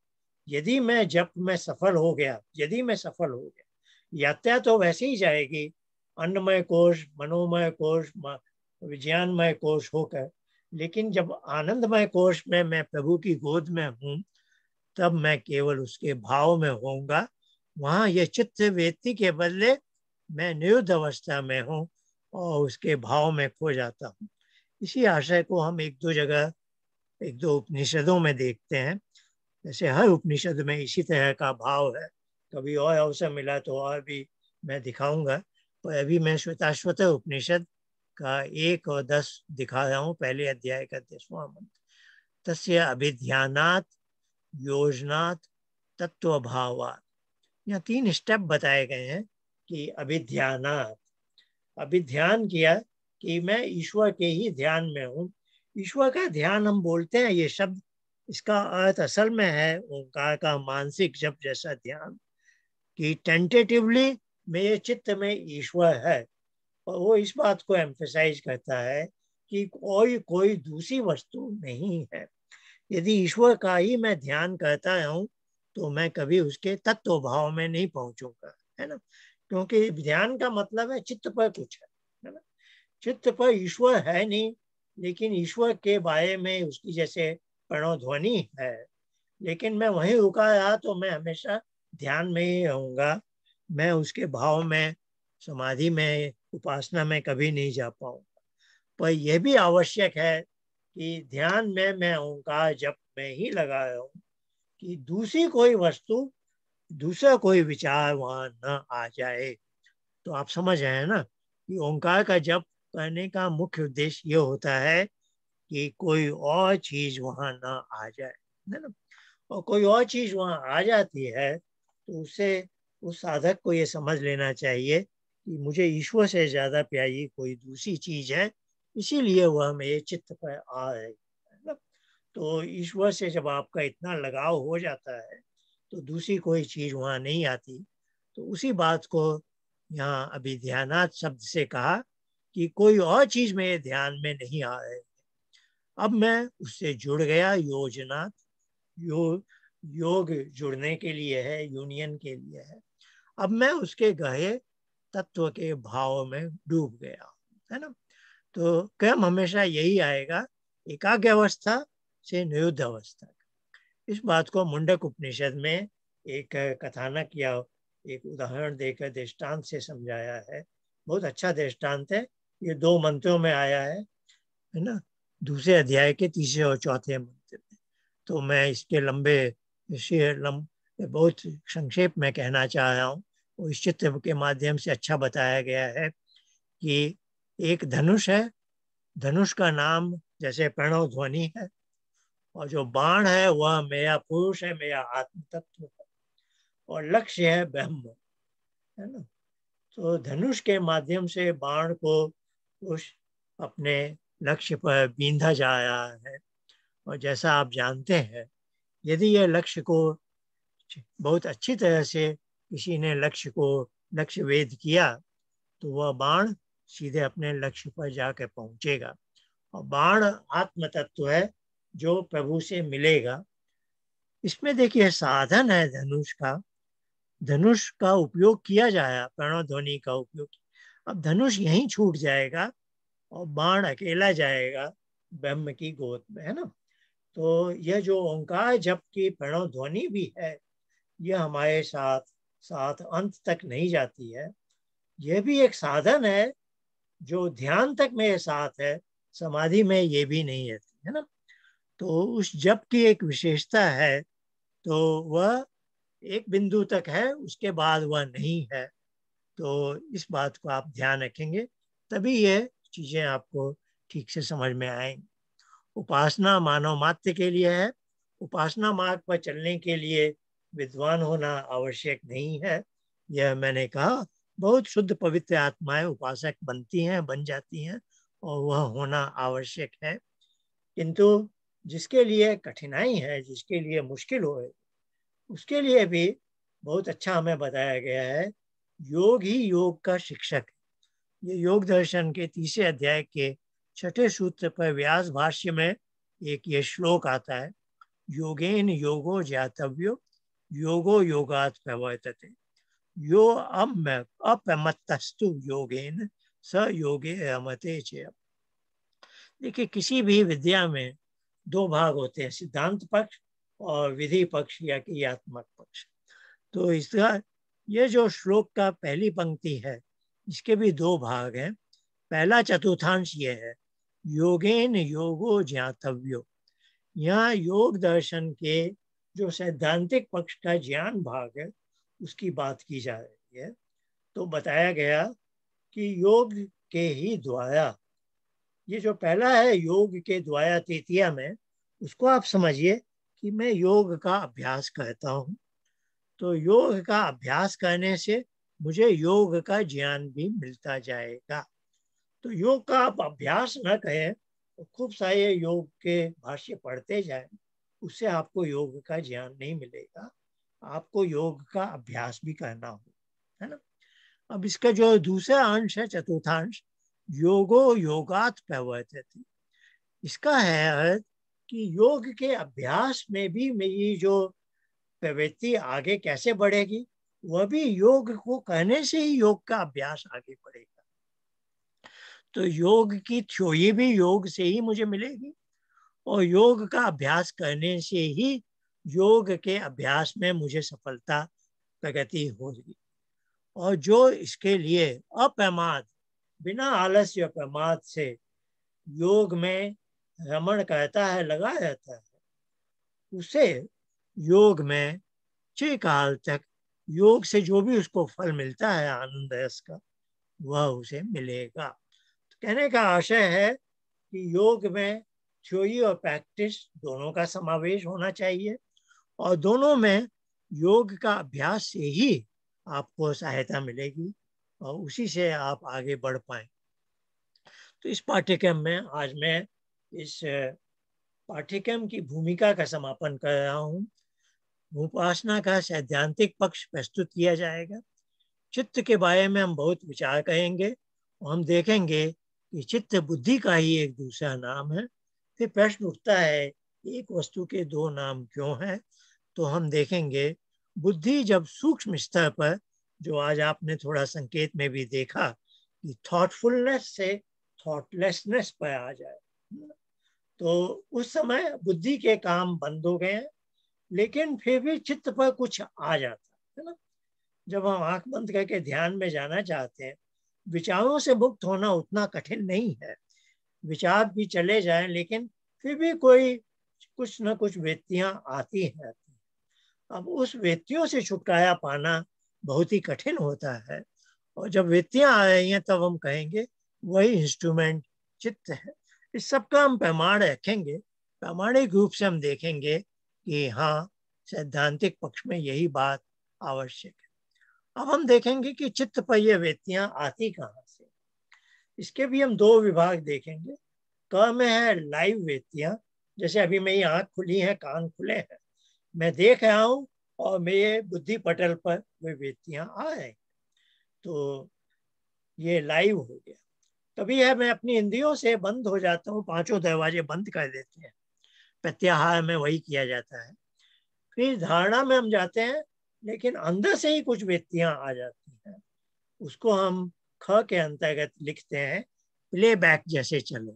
यदि मैं जप में सफल हो गया, यात्रा तो वैसे ही जाएगी, अन्नमय कोश, मनोमय कोश, विज्ञानमय कोश होकर। लेकिन जब आनंदमय कोश में मैं प्रभु की गोद में हूँ, तब मैं केवल उसके भाव में होऊंगा। वहाँ ये चित्त वृत्ति के बदले मैं निरुद्ध अवस्था में हूँ और उसके भाव में खो जाता हूँ। इसी आशय को हम एक दो उपनिषदों में देखते हैं। जैसे हर उपनिषद में इसी तरह का भाव है। कभी और अवसर मिला तो और भी मैं दिखाऊंगा। तो अभी मैं श्वेताश्वतर उपनिषद का 1 और 10 दिखा रहा हूँ, पहले अध्याय का 10वां मंत्र। तस्य अभिध्यानात् योजनात् तत्वभावात्। यहाँ 3 स्टेप बताए गए हैं कि अभिध्यानात्, अभिध्यान किया कि मैं ईश्वर के ही ध्यान में हूँ। ईश्वर का ध्यान हम बोलते हैं, ये शब्द, इसका अर्थ असल में है ओंकार का मानसिक जप जैसा ध्यान, कि टेंटेटिवली मेरे चित्त में ईश्वर है। और वो इस बात को एम्फेसाइज करता है कि कोई दूसरी वस्तु नहीं है। यदि ईश्वर का ही मैं ध्यान करता हूँ तो मैं कभी उसके तत्व भाव में नहीं पहुंचूंगा, है ना। क्योंकि ध्यान का मतलब है चित्त पर कुछ है ना। चित्त पर ईश्वर है नहीं, लेकिन ईश्वर के बारे में उसकी जैसे प्रणव ध्वनि है, लेकिन मैं वहीं रुका रहा तो मैं हमेशा ध्यान में ही रहूंगा। मैं उसके भाव में, समाधि में, उपासना में कभी नहीं जा पाऊंगा। पर यह भी आवश्यक है कि ध्यान में मैं ओंकार जप में ही लगा रहा हूँ, कि दूसरी कोई वस्तु, दूसरा कोई विचार वहां न आ जाए। तो आप समझ रहे हैं ना कि ओंकार का जप करने का मुख्य उद्देश्य ये होता है कि कोई और चीज वहां न आ जाए, है ना। और कोई और चीज वहां आ जाती है तो उससे उस साधक को ये समझ लेना चाहिए कि मुझे ईश्वर से ज्यादा प्यारी कोई दूसरी चीज है, इसीलिए वह मेरे चित्त पर आ रही है ना। तो ईश्वर से जब आपका इतना लगाव हो जाता है तो दूसरी कोई चीज वहां नहीं आती। तो उसी बात को यहाँ अभिध्यानात् शब्द से कहा कि कोई और चीज मेरे ध्यान में नहीं आ रही। अब मैं उससे जुड़ गया, योजना, योग जुड़ने के लिए है, यूनियन के लिए है। अब मैं उसके गहरे तत्व के भाव में डूब गया, है ना। तो क्रम हमेशा यही आएगा, एकाग्र अवस्था से निरुद्ध अवस्था। इस बात को मुंडक उपनिषद में एक कथानक या एक उदाहरण देकर दृष्टांत से समझाया है। बहुत अच्छा दृष्टांत है, ये 2 मंत्रों में आया है ना, दूसरे अध्याय के 3 और 4 मंत्र में। तो मैं इसके बहुत संक्षेप में कहना चाह रहा हूँ। और इस चित्र के माध्यम से अच्छा बताया गया है कि एक धनुष है, धनुष का नाम जैसे प्रणव ध्वनि है, और जो बाण है वह मेरा पुरुष है, मेरा आत्म तत्व है, और लक्ष्य है ब्रह्म, है ना। तो धनुष के माध्यम से बाण को उस अपने लक्ष्य पर बींधा जा रहा है। और जैसा आप जानते हैं, यदि यह लक्ष्य को बहुत अच्छी तरह से किसी ने लक्ष्य वेध किया तो वह बाण सीधे अपने लक्ष्य पर जाकर पहुंचेगा। और बाण आत्म तत्व है जो प्रभु से मिलेगा। इसमें देखिए साधन है धनुष का, धनुष का उपयोग किया जाए, प्रणव ध्वनि का उपयोग। अब धनुष यहीं छूट जाएगा और बाण अकेला जाएगा ब्रह्म की गोद में, है ना। तो यह जो ओंकार जप की प्रणव ध्वनि भी है, यह हमारे साथ साथ अंत तक नहीं जाती है। यह भी एक साधन है जो ध्यान तक मेरे साथ है, समाधि में ये भी नहीं रहती, है ना। तो उस जप की एक विशेषता है, तो वह एक बिंदु तक है, उसके बाद वह नहीं है। तो इस बात को आप ध्यान रखेंगे, तभी ये चीजें आपको ठीक से समझ में आएंगी। उपासना मानव मात्र के लिए है। उपासना मार्ग पर चलने के लिए विद्वान होना आवश्यक नहीं है। यह मैंने कहा, बहुत शुद्ध पवित्र आत्माएं उपासक बनती हैं, बन जाती हैं, और वह होना आवश्यक है। किंतु जिसके लिए कठिनाई है, जिसके लिए मुश्किल हो, उसके लिए भी बहुत अच्छा हमें बताया गया है। योग ही योग का शिक्षक है। ये योग दर्शन के 3 अध्याय के 6 सूत्र पर व्यास भाष्य में एक ये श्लोक आता है, योगेन योगो ज्ञातव्यो योगो योगात् प्रवर्तते यो अपमत्तस्तु योगेन स योगे रमते च। देखिए किसी भी विद्या में 2 भाग होते हैं, सिद्धांत पक्ष और विधि पक्ष या क्रियात्मक पक्ष। तो इसका ये जो श्लोक का पहली पंक्ति है, इसके भी 2 भाग हैं। पहला चतुर्थांश ये है, योगेन योगो ज्ञातव्यो। यहाँ योग दर्शन के जो सैद्धांतिक पक्ष का ज्ञान भाग है, उसकी बात की जा रही है। तो बताया गया कि योग के ही द्वारा, ये जो पहला है योग के द्वारा तृतीया में, उसको आप समझिए कि मैं योग का अभ्यास करता हूँ। तो योग का अभ्यास करने से मुझे योग का ज्ञान भी मिलता जाएगा। तो योग का आप अभ्यास न करें तो खूब सारे योग के भाष्य पढ़ते जाएं, उससे आपको योग का ज्ञान नहीं मिलेगा। आपको योग का अभ्यास भी करना हो, है ना। अब इसका जो दूसरा अंश है, चतुर्थांश, योगो योगात प्रवर्तते, इसका है अर्थ कि योग के अभ्यास में भी मेरी जो प्रवृत्ति आगे कैसे बढ़ेगी, वह भी योग को करने से ही योग का अभ्यास आगे बढ़ेगा। तो योग की थ्योरी भी योग से ही मुझे मिलेगी, और योग का अभ्यास करने से ही योग के अभ्यास में मुझे सफलता प्रगति होगी। और जो इसके लिए अप्रमाद, बिना आलस्य प्रमाद से योग में रमण करता है, लगा रहता है, उसे योग में चिरकाल तक योग से जो भी उसको फल मिलता है आनंद रस का, वह उसे मिलेगा। तो कहने का आशय है कि योग में थ्योरी और प्रैक्टिस दोनों का समावेश होना चाहिए, और दोनों में योग का अभ्यास से ही आपको सहायता मिलेगी और उसी से आप आगे बढ़ पाए। तो इस पाठ्यक्रम में आज मैं इस पाठ्यक्रम की भूमिका का समापन कर रहा हूँ। उपासना का सैद्धांतिक पक्ष प्रस्तुत किया जाएगा। चित्त के बारे में हम बहुत विचार करेंगे और हम देखेंगे कि चित्त बुद्धि का ही एक दूसरा नाम है। फिर प्रश्न उठता है, एक वस्तु के दो नाम क्यों हैं? तो हम देखेंगे बुद्धि जब सूक्ष्म स्तर पर, जो आज आपने थोड़ा संकेत में भी देखा, कि थॉटफुलनेस से थॉटलेसनेस पर आ जाए, तो उस समय बुद्धि के काम बंद हो गए हैं, लेकिन फिर भी चित्त पर कुछ आ जाता है ना। जब हम आंख बंद करके ध्यान में जाना चाहते हैं, विचारों से मुक्त होना उतना कठिन नहीं है। विचार भी चले जाएं, लेकिन फिर भी कोई कुछ न कुछ वृत्तियां आती हैं। अब उस वृत्तियों से छुटकारा पाना बहुत ही कठिन होता है, और जब वृत्तियां आ रही हैं तब हम कहेंगे वही इंस्ट्रूमेंट चित्त है। इस सब का हम प्रमाण रखेंगे, प्रामाणिक रूप से हम देखेंगे कि हाँ, सैद्धांतिक पक्ष में यही बात आवश्यक है। अब हम देखेंगे कि चित्त पर ये वृत्तियां आती कहाँ से। इसके भी हम दो विभाग देखेंगे। क में है लाइव वृत्तियां, जैसे अभी मेरी आंख खुली है, कान खुले हैं, मैं देख रहा हूँ और मेरे बुद्धि पटल पर वे वृत्तियां आ रही, तो ये लाइव हो गया। कभी है मैं अपनी इंद्रियों से बंद हो जाता हूँ, पांचों दरवाजे बंद कर देते हैं, प्रत्याहार में वही किया जाता है। फिर धारणा में हम जाते हैं, लेकिन अंदर से ही कुछ वृत्तियां आ जाती हैं, उसको हम ख के अंतर्गत लिखते हैं प्लेबैक जैसे चले।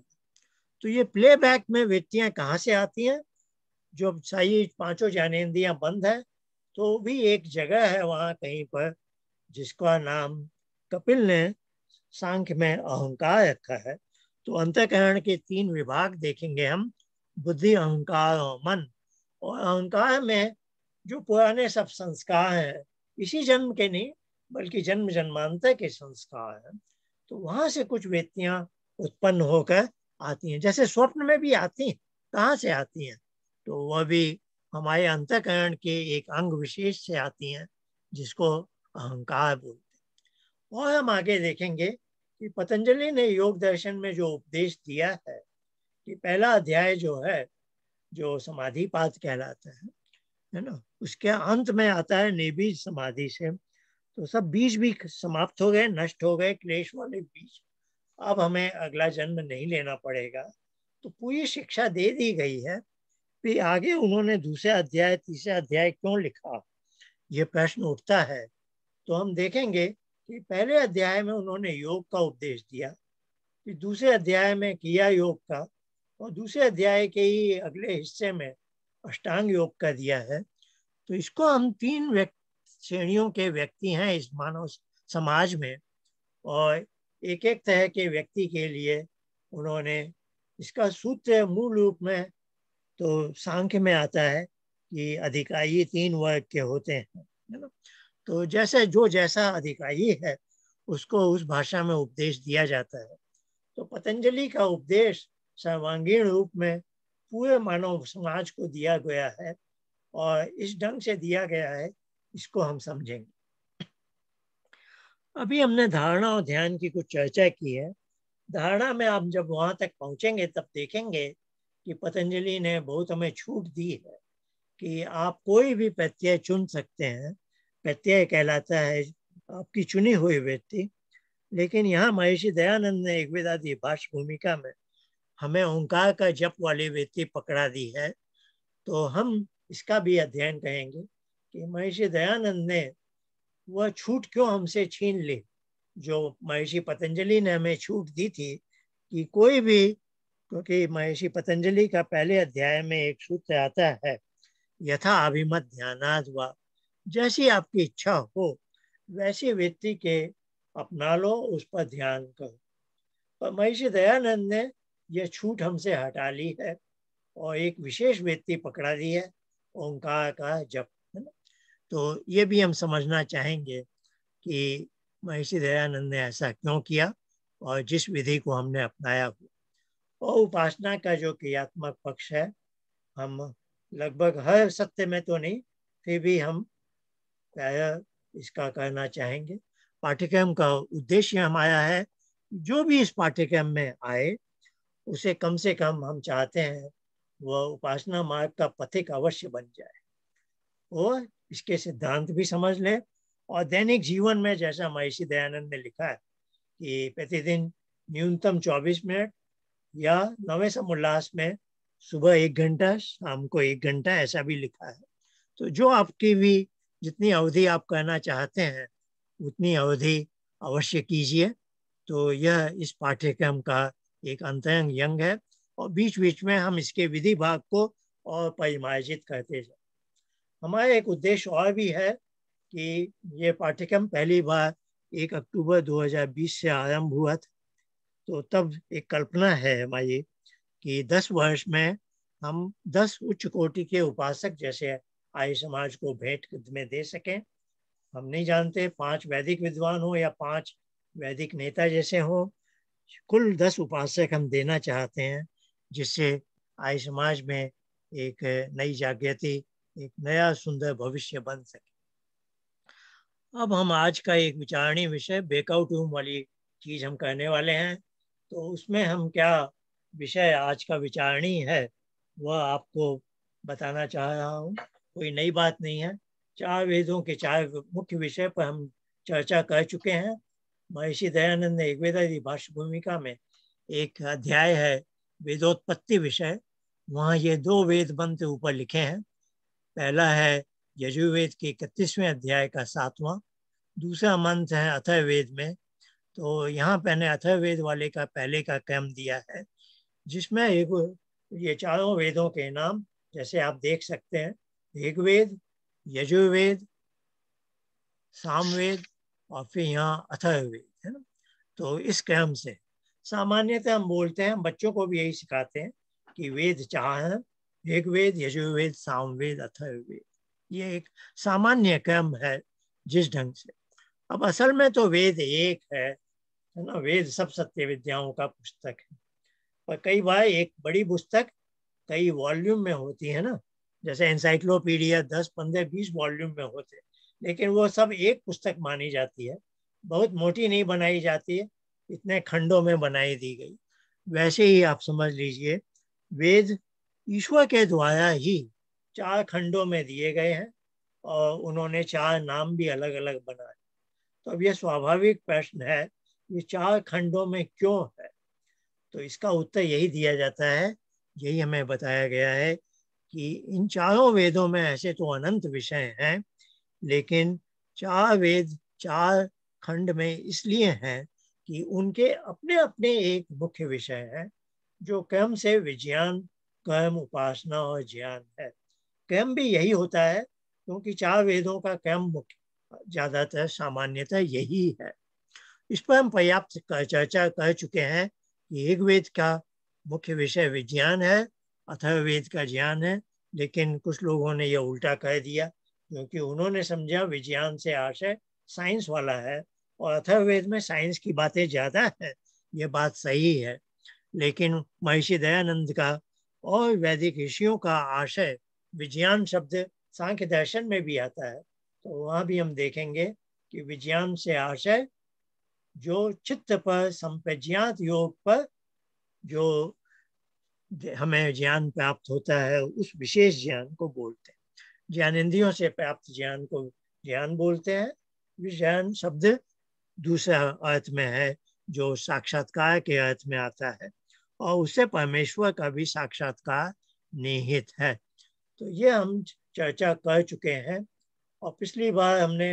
तो ये प्लेबैक में वृत्तियां कहाँ से आती हैं? जो सही पांचों ज्ञानेंद्रियां बंद है, तो भी एक जगह है वहां कहीं पर, जिसका नाम कपिल ने सांख्य में अहंकार रखा है। तो अंतःकरण के तीन विभाग देखेंगे हम, बुद्धि, अहंकार और मन। और अहंकार में जो पुराने सब संस्कार हैं, इसी जन्म के नहीं बल्कि जन्म जन्मांतर के संस्कार हैं, तो वहां से कुछ वृत्तियां उत्पन्न होकर आती हैं। जैसे स्वप्न में भी आती हैं, कहाँ से आती हैं? तो वह भी हमारे अंतःकरण के एक अंग विशेष से आती हैं, जिसको अहंकार बोलते हैं। और हम आगे देखेंगे कि पतंजलि ने योग दर्शन में जो उपदेश दिया है, कि पहला अध्याय जो है, जो समाधि पाद कहलाता है ना, उसके अंत में आता है निर्बीज समाधि से। तो सब बीज भी समाप्त हो गए, नष्ट हो गए, क्लेश वाले बीज। अब हमें अगला जन्म नहीं लेना पड़ेगा, तो पूरी शिक्षा दे दी गई है। फिर आगे उन्होंने दूसरे अध्याय, तीसरे अध्याय क्यों लिखा, ये प्रश्न उठता है। तो हम देखेंगे कि पहले अध्याय में उन्होंने योग का उपदेश दिया, फिर दूसरे अध्याय में क्रिया योग का, और दूसरे अध्याय के ही अगले हिस्से में अष्टांग योग का दिया है। तो इसको हम तीन श्रेणियों के व्यक्ति हैं इस मानव समाज में, और एक एक तरह के व्यक्ति के लिए उन्होंने इसका सूत्र मूल रूप में तो सांख्य में आता है कि अधिकारी तीन वर्ग के होते हैं, है ना। तो जैसे जो जैसा अधिकारी है, उसको उस भाषा में उपदेश दिया जाता है। तो पतंजलि का उपदेश सर्वांगीण रूप में पूरे मानव समाज को दिया गया है और इस ढंग से दिया गया है, इसको हम समझेंगे। अभी हमने धारणा और ध्यान की कुछ चर्चा की है। धारणा में आप जब वहां तक पहुंचेंगे तब देखेंगे कि पतंजलि ने बहुत हमें छूट दी है कि आप कोई भी प्रत्यय चुन सकते हैं। प्रत्यय कहलाता है आपकी चुनी हुई व्यक्ति। लेकिन यहाँ महर्षि दयानंद ने एक वेदांती भाष्य भूमिका में हमें ओंकार का जप वाली व्यक्ति पकड़ा दी है। तो हम इसका भी अध्ययन करेंगे कि महर्षि दयानंद ने वह छूट क्यों हमसे छीन ली, जो महर्षि पतंजलि ने हमें छूट दी थी कि कोई भी, क्योंकि महर्षि पतंजलि का पहले अध्याय में एक सूत्र आता है, यथा अभिमत ध्यानाद वा, जैसी आपकी इच्छा हो वैसी व्यक्ति के अपना लो, उस पर ध्यान करो। पर महर्षि दयानंद ने यह छूट हमसे हटा ली है और एक विशेष व्यक्ति पकड़ा दी है, ओंकार का जप, है ना। तो ये भी हम समझना चाहेंगे कि महर्षि दयानंद ने ऐसा क्यों किया और जिस विधि को हमने अपनाया हो। और उपासना का जो क्रियात्मक पक्ष है, हम लगभग हर सत्य में तो नहीं, फिर भी हम प्रायः इसका करना चाहेंगे। पाठ्यक्रम का उद्देश्य हमारा है, जो भी इस पाठ्यक्रम में आए उसे कम से कम हम चाहते हैं वह उपासना मार्ग का पथिक अवश्य बन जाए और इसके सिद्धांत भी समझ ले। और दैनिक जीवन में जैसा महर्षि दयानंद ने लिखा है कि प्रतिदिन न्यूनतम 24 मिनट या नवे समुल्लास में सुबह 1 घंटा, शाम को 1 घंटा, ऐसा भी लिखा है। तो जो आपकी भी जितनी अवधि आप करना चाहते हैं उतनी अवधि अवश्य कीजिए। तो यह इस पाठ्यक्रम का एक अंतरंग अंग है और बीच बीच में हम इसके विधि भाग को और परिमार्जित करते जाए। हमारा एक उद्देश्य और भी है कि ये पाठ्यक्रम पहली बार 1 अक्टूबर 2020 से आरंभ हुआ था। तो तब एक कल्पना है हमारी कि 10 वर्ष में हम 10 उच्च कोटि के उपासक जैसे आर्य समाज को भेंट में दे सकें। हम नहीं जानते 5 वैदिक विद्वान हो या 5 वैदिक नेता जैसे हो, कुल 10 उपासक हम देना चाहते हैं, जिससे आर्य समाज में एक नई जागृति, एक नया सुंदर भविष्य बन सके। अब हम आज का एक विचारणीय विषय ब्रेकआउट रूम वाली चीज हम करने वाले हैं। तो उसमें हम क्या विषय आज का विचारणीय है वह आपको बताना चाह रहा हूँ। कोई नई बात नहीं है। 4 वेदों के 4 मुख्य विषय पर हम चर्चा कर चुके हैं। महर्षि दयानंद ने एक वेदांती भाष्य भूमिका में एक अध्याय है वेदोत्पत्ति विषय, वहाँ ये 2 वेद मंत्र ऊपर लिखे हैं। पहला है यजुर्वेद के 31वें अध्याय का 7वां, दूसरा मंत्र है अथर्ववेद में। तो यहाँ मैंने अथर्ववेद वाले का पहले का क्रम दिया है, जिसमें एक ये चारों वेदों के नाम जैसे आप देख सकते हैं, ऋग्वेद, यजुर्वेद, सामवेद और फिर यहाँ अथर्ववेद, है ना। तो इस क्रम से सामान्यतः हम बोलते हैं, बच्चों को भी यही सिखाते हैं कि वेद 4 हैं, ऋग्वेद, यजुर्वेद, सामवेद, अथर्ववेद। ये एक सामान्य क्रम है जिस ढंग से। अब असल में तो वेद एक है ना। वेद सब सत्य विद्याओं का पुस्तक है, पर कई बार एक बड़ी पुस्तक कई वॉल्यूम में होती है ना, जैसे एनसाइक्लोपीडिया 10, 15, 20 वॉल्यूम में होते, लेकिन वो सब एक पुस्तक मानी जाती है, बहुत मोटी नहीं बनाई जाती है, इतने खंडों में बनाई दी गई। वैसे ही आप समझ लीजिए वेद ईश्वर के द्वारा ही 4 खंडों में दिए गए हैं और उन्होंने 4 नाम भी अलग अलग बनाए। तो अब यह स्वाभाविक प्रश्न है, ये 4 खंडों में क्यों है? तो इसका उत्तर यही दिया जाता है, यही हमें बताया गया है कि इन चारों वेदों में ऐसे तो अनंत विषय हैं, लेकिन 4 वेद 4 खंड में इसलिए हैं कि उनके अपने अपने एक मुख्य विषय है, जो क्रम से विज्ञान, कर्म, उपासना और ज्ञान है। क्रम भी यही होता है क्योंकि 4 वेदों का क्रम मुख्य ज्यादातर सामान्यतः यही है। इस पर हम पर्याप्त चर्चा कर चुके हैं कि ऋग्वेद का मुख्य विषय विज्ञान है, अथर्ववेद का ज्ञान है। लेकिन कुछ लोगों ने यह उल्टा कह दिया, क्योंकि उन्होंने समझा विज्ञान से आशय साइंस वाला है और अथर्ववेद में साइंस की बातें ज्यादा है, ये बात सही है, लेकिन महर्षि दयानंद का और वैदिक ऋषियों का आशय विज्ञान शब्द सांख्य दर्शन में भी आता है, तो वहां भी हम देखेंगे कि विज्ञान से आशय जो चित्त पर संप्रज्ञात योग पर जो हमें ज्ञान प्राप्त होता है उस विशेष ज्ञान को बोलते हैं। ज्ञानेंद्रियों से प्राप्त ज्ञान को ज्ञान बोलते हैं। विज्ञान शब्द दूसरा अर्थ में है जो साक्षात्कार के अर्थ में आता है, और उससे परमेश्वर का भी साक्षात्कार निहित है। तो ये हम चर्चा कर चुके हैं, और पिछली बार हमने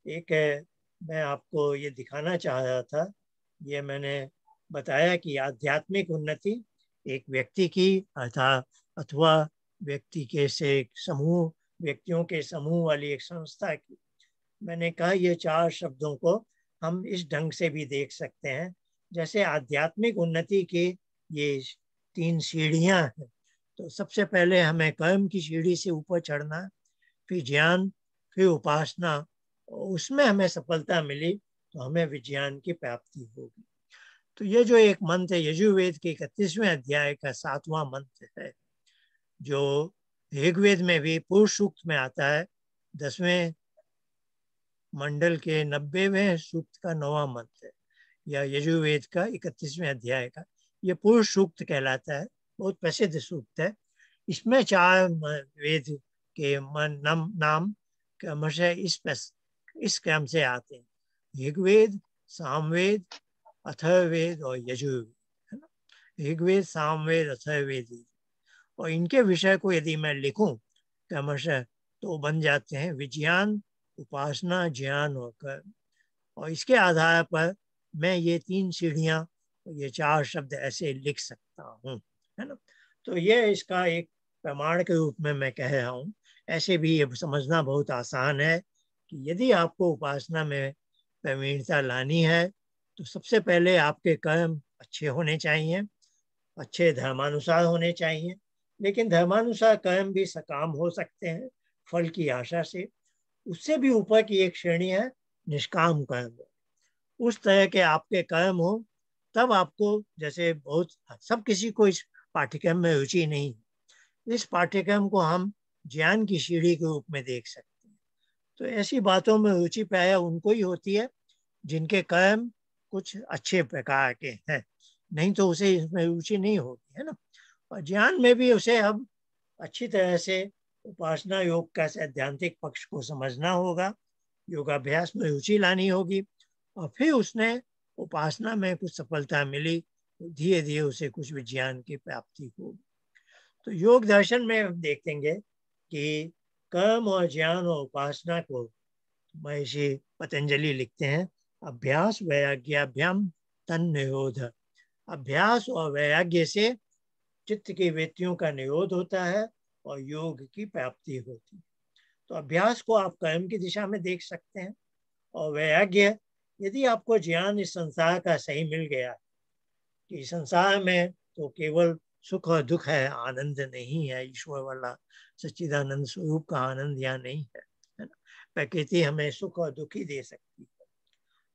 एक मैं आपको ये दिखाना चाह रहा था, ये मैंने बताया कि आध्यात्मिक उन्नति एक व्यक्ति की अर्थात अथवा व्यक्ति के से समूह व्यक्तियों के समूह वाली एक संस्था की। मैंने कहा ये चार शब्दों को हम इस ढंग से भी देख सकते हैं, जैसे आध्यात्मिक उन्नति के ये 3 सीढ़ियां हैं। तो सबसे पहले हमें कर्म की सीढ़ी से ऊपर चढ़ना, फिर ज्ञान, फिर उपासना, उसमें हमें सफलता मिली तो हमें विज्ञान की प्राप्ति होगी। तो ये जो एक मंत्र है यजुर्वेद के 31वें अध्याय का 7वां मंत्र है, जो ऋग्वेद में भी पुरुष सूक्त में आता है, 10वें मंडल के 90वें सूक्त का 9वां मंत्र है, या यजुर्वेद का 31वें अध्याय का ये पुरुष सूक्त कहलाता है, बहुत प्रसिद्ध सूक्त है। इसमें 4 वेद के नाम क्रमशः इस क्रम से आते हैं: ऋग्वेद, सामवेद, अथर्ववेद और यजुर्वेद, है ना। ऋग्वेद, सामवेद, अथर्ववेद, और इनके विषय को यदि मैं लिखूं क्रमशः तो बन जाते हैं विज्ञान, उपासना, ज्ञान और कर्म। और इसके आधार पर मैं ये 3 सीढ़ियां, ये 4 शब्द ऐसे लिख सकता हूँ, है ना। तो ये इसका एक प्रमाण के रूप में मैं कह रहा हूँ। ऐसे भी ये समझना बहुत आसान है कि यदि आपको उपासना में प्रवीणता लानी है तो सबसे पहले आपके कर्म अच्छे होने चाहिए, अच्छे धर्मानुसार होने चाहिए। लेकिन धर्मानुसार कर्म भी सकाम हो सकते हैं फल की आशा से। उससे भी ऊपर की एक श्रेणी है निष्काम कर्म। उस तरह के आपके कर्म हो तब आपको, जैसे बहुत सब किसी को इस पाठ्यक्रम में रुचि नहीं, इस पाठ्यक्रम को हम ज्ञान की सीढ़ी के रूप में देख सकते हैं। तो ऐसी बातों में रुचि प्राय उनको ही होती है जिनके कर्म कुछ अच्छे प्रकार के हैं, नहीं तो उसे इसमें रुचि नहीं होती, है ना। और ज्ञान में भी उसे अब अच्छी तरह से उपासना योग का सैद्धांतिक पक्ष को समझना होगा, योगाभ्यास में रुचि लानी होगी, और फिर उसने उपासना में कुछ सफलता मिली तो धीरे धीरे उसे कुछ विज्ञान की प्राप्ति होगी। तो योग दर्शन में हम देखेंगे कि कर्म और ज्ञान और उपासना को महर्षि पतंजलि लिखते हैं, अभ्यास वैराग्याभ्याम तन निरोध। अभ्यास और वैराग्य से चित्त की वृत्तियों का निरोध होता है और योग की प्राप्ति होती है। तो अभ्यास को आप कर्म की दिशा में देख सकते हैं, और वैराग्य, यदि आपको ज्ञान इस संसार का सही मिल गया कि संसार में तो केवल सुख और दुख है, आनंद नहीं है, ईश्वर वाला सच्चिदानंद स्वरूप का आनंद यहाँ नहीं है, है ना। प्रकृति हमें सुख और दुख ही दे सकती है,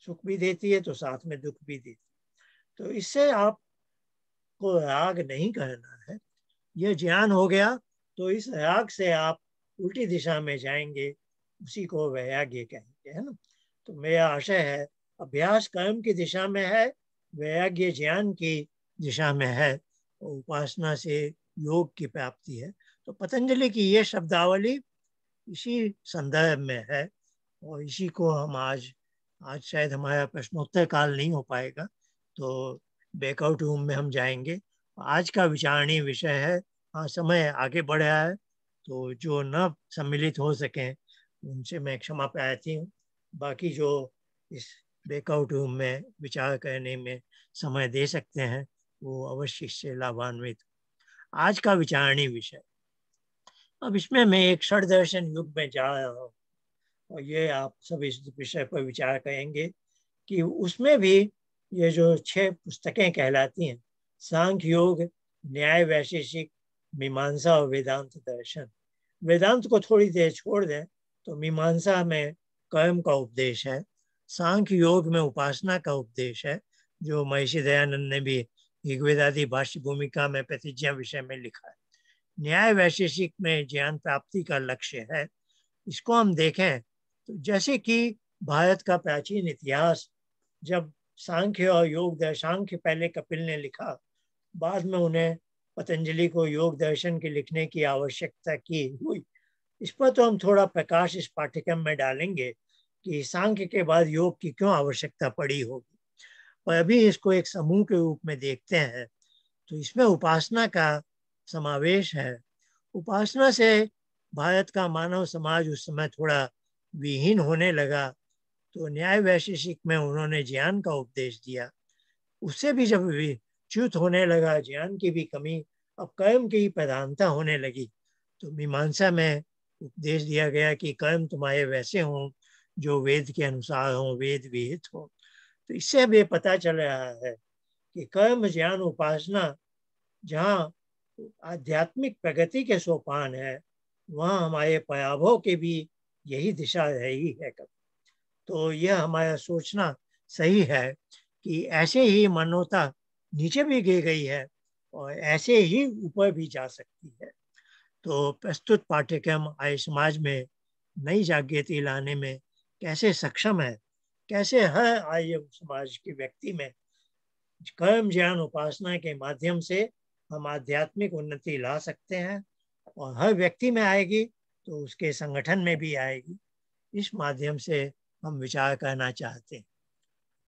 सुख भी देती है तो साथ में दुख भी देती है। तो इससे आपको राग नहीं करना है। यह ज्ञान हो गया तो इस राग से आप उल्टी दिशा में जाएंगे, उसी को वैराग्य कहेंगे, है ना। तो मेरा आशय है अभ्यास कर्म की दिशा में है, वैराग्य ज्ञान की दिशा में है, और उपासना से योग की प्राप्ति है। तो पतंजलि की ये शब्दावली इसी संदर्भ में है, और इसी को हम आज शायद हमारा प्रश्नोत्तर काल नहीं हो पाएगा तो बैकआउट रूम में हम जाएंगे। आज का विचारणीय विषय है, हाँ समय आगे बढ़ रहा है तो जो न सम्मिलित हो सकें उनसे मैं क्षमा प्रार्थी हूँ। बाकी जो इस बैकआउट रूम में विचार करने में समय दे सकते हैं वो अवश्य इससे लाभान्वित। आज का विचारणीय विषय, अब इसमें मैं एक षड्दर्शन युग में जा रहा हूँ, और ये आप सब इस विषय पर विचार करेंगे कि उसमें भी ये जो 6 पुस्तकें कहलाती हैं, सांख्य योग, न्याय वैशेषिक, मीमांसा और वेदांत दर्शन। वेदांत को थोड़ी देर छोड़ दें तो मीमांसा में कर्म का उपदेश है, सांख्य योग में उपासना का उपदेश है, जो महर्षि दयानंद ने भी ऋग्वेदादि भाष्य भूमिका में प्रतिज्ञा विषय में लिखा है। न्याय वैशेषिक में ज्ञान प्राप्ति का लक्ष्य है। इसको हम देखें तो जैसे कि भारत का प्राचीन इतिहास, जब सांख्य और योग सांख्य पहले कपिल ने लिखा, बाद में उन्हें पतंजलि को योग दर्शन के लिखने की आवश्यकता की हुई। इस पर तो हम थोड़ा प्रकाश इस पाठ्यक्रम में डालेंगे कि सांख्य के बाद योग की क्यों आवश्यकता पड़ी होगी। और अभी इसको एक समूह के रूप में देखते हैं तो इसमें उपासना का समावेश है। उपासना से भारत का मानव समाज उस समय थोड़ा विहीन होने लगा, तो न्याय वैशेषिक में उन्होंने ज्ञान का उपदेश दिया। उससे भी जब विच्युत होने लगा, ज्ञान की भी कमी, अब कर्म की प्रधानता होने लगी, तो मीमांसा में उपदेश दिया गया कि कर्म तुम्हारे वैसे हों जो वेद के अनुसार हों, वेद विहित हो। तो इससे अब ये पता चल रहा है कि कर्म ज्ञान उपासना जहाँ आध्यात्मिक प्रगति के सोपान है, वहाँ हमारे पराभव के भी यही दिशा रही है। तो यह हमारा सोचना सही है कि ऐसे ही मानवता नीचे भी गिर गई है और ऐसे ही ऊपर भी जा सकती है। तो प्रस्तुत पाठ्यक्रम आर्य समाज में नई जागृति लाने में कैसे सक्षम है, कैसे हर आर्य समाज के व्यक्ति में कर्म ज्ञान उपासना के माध्यम से हम आध्यात्मिक उन्नति ला सकते हैं, और हर व्यक्ति में आएगी तो उसके संगठन में भी आएगी। इस माध्यम से हम विचार करना चाहते हैं।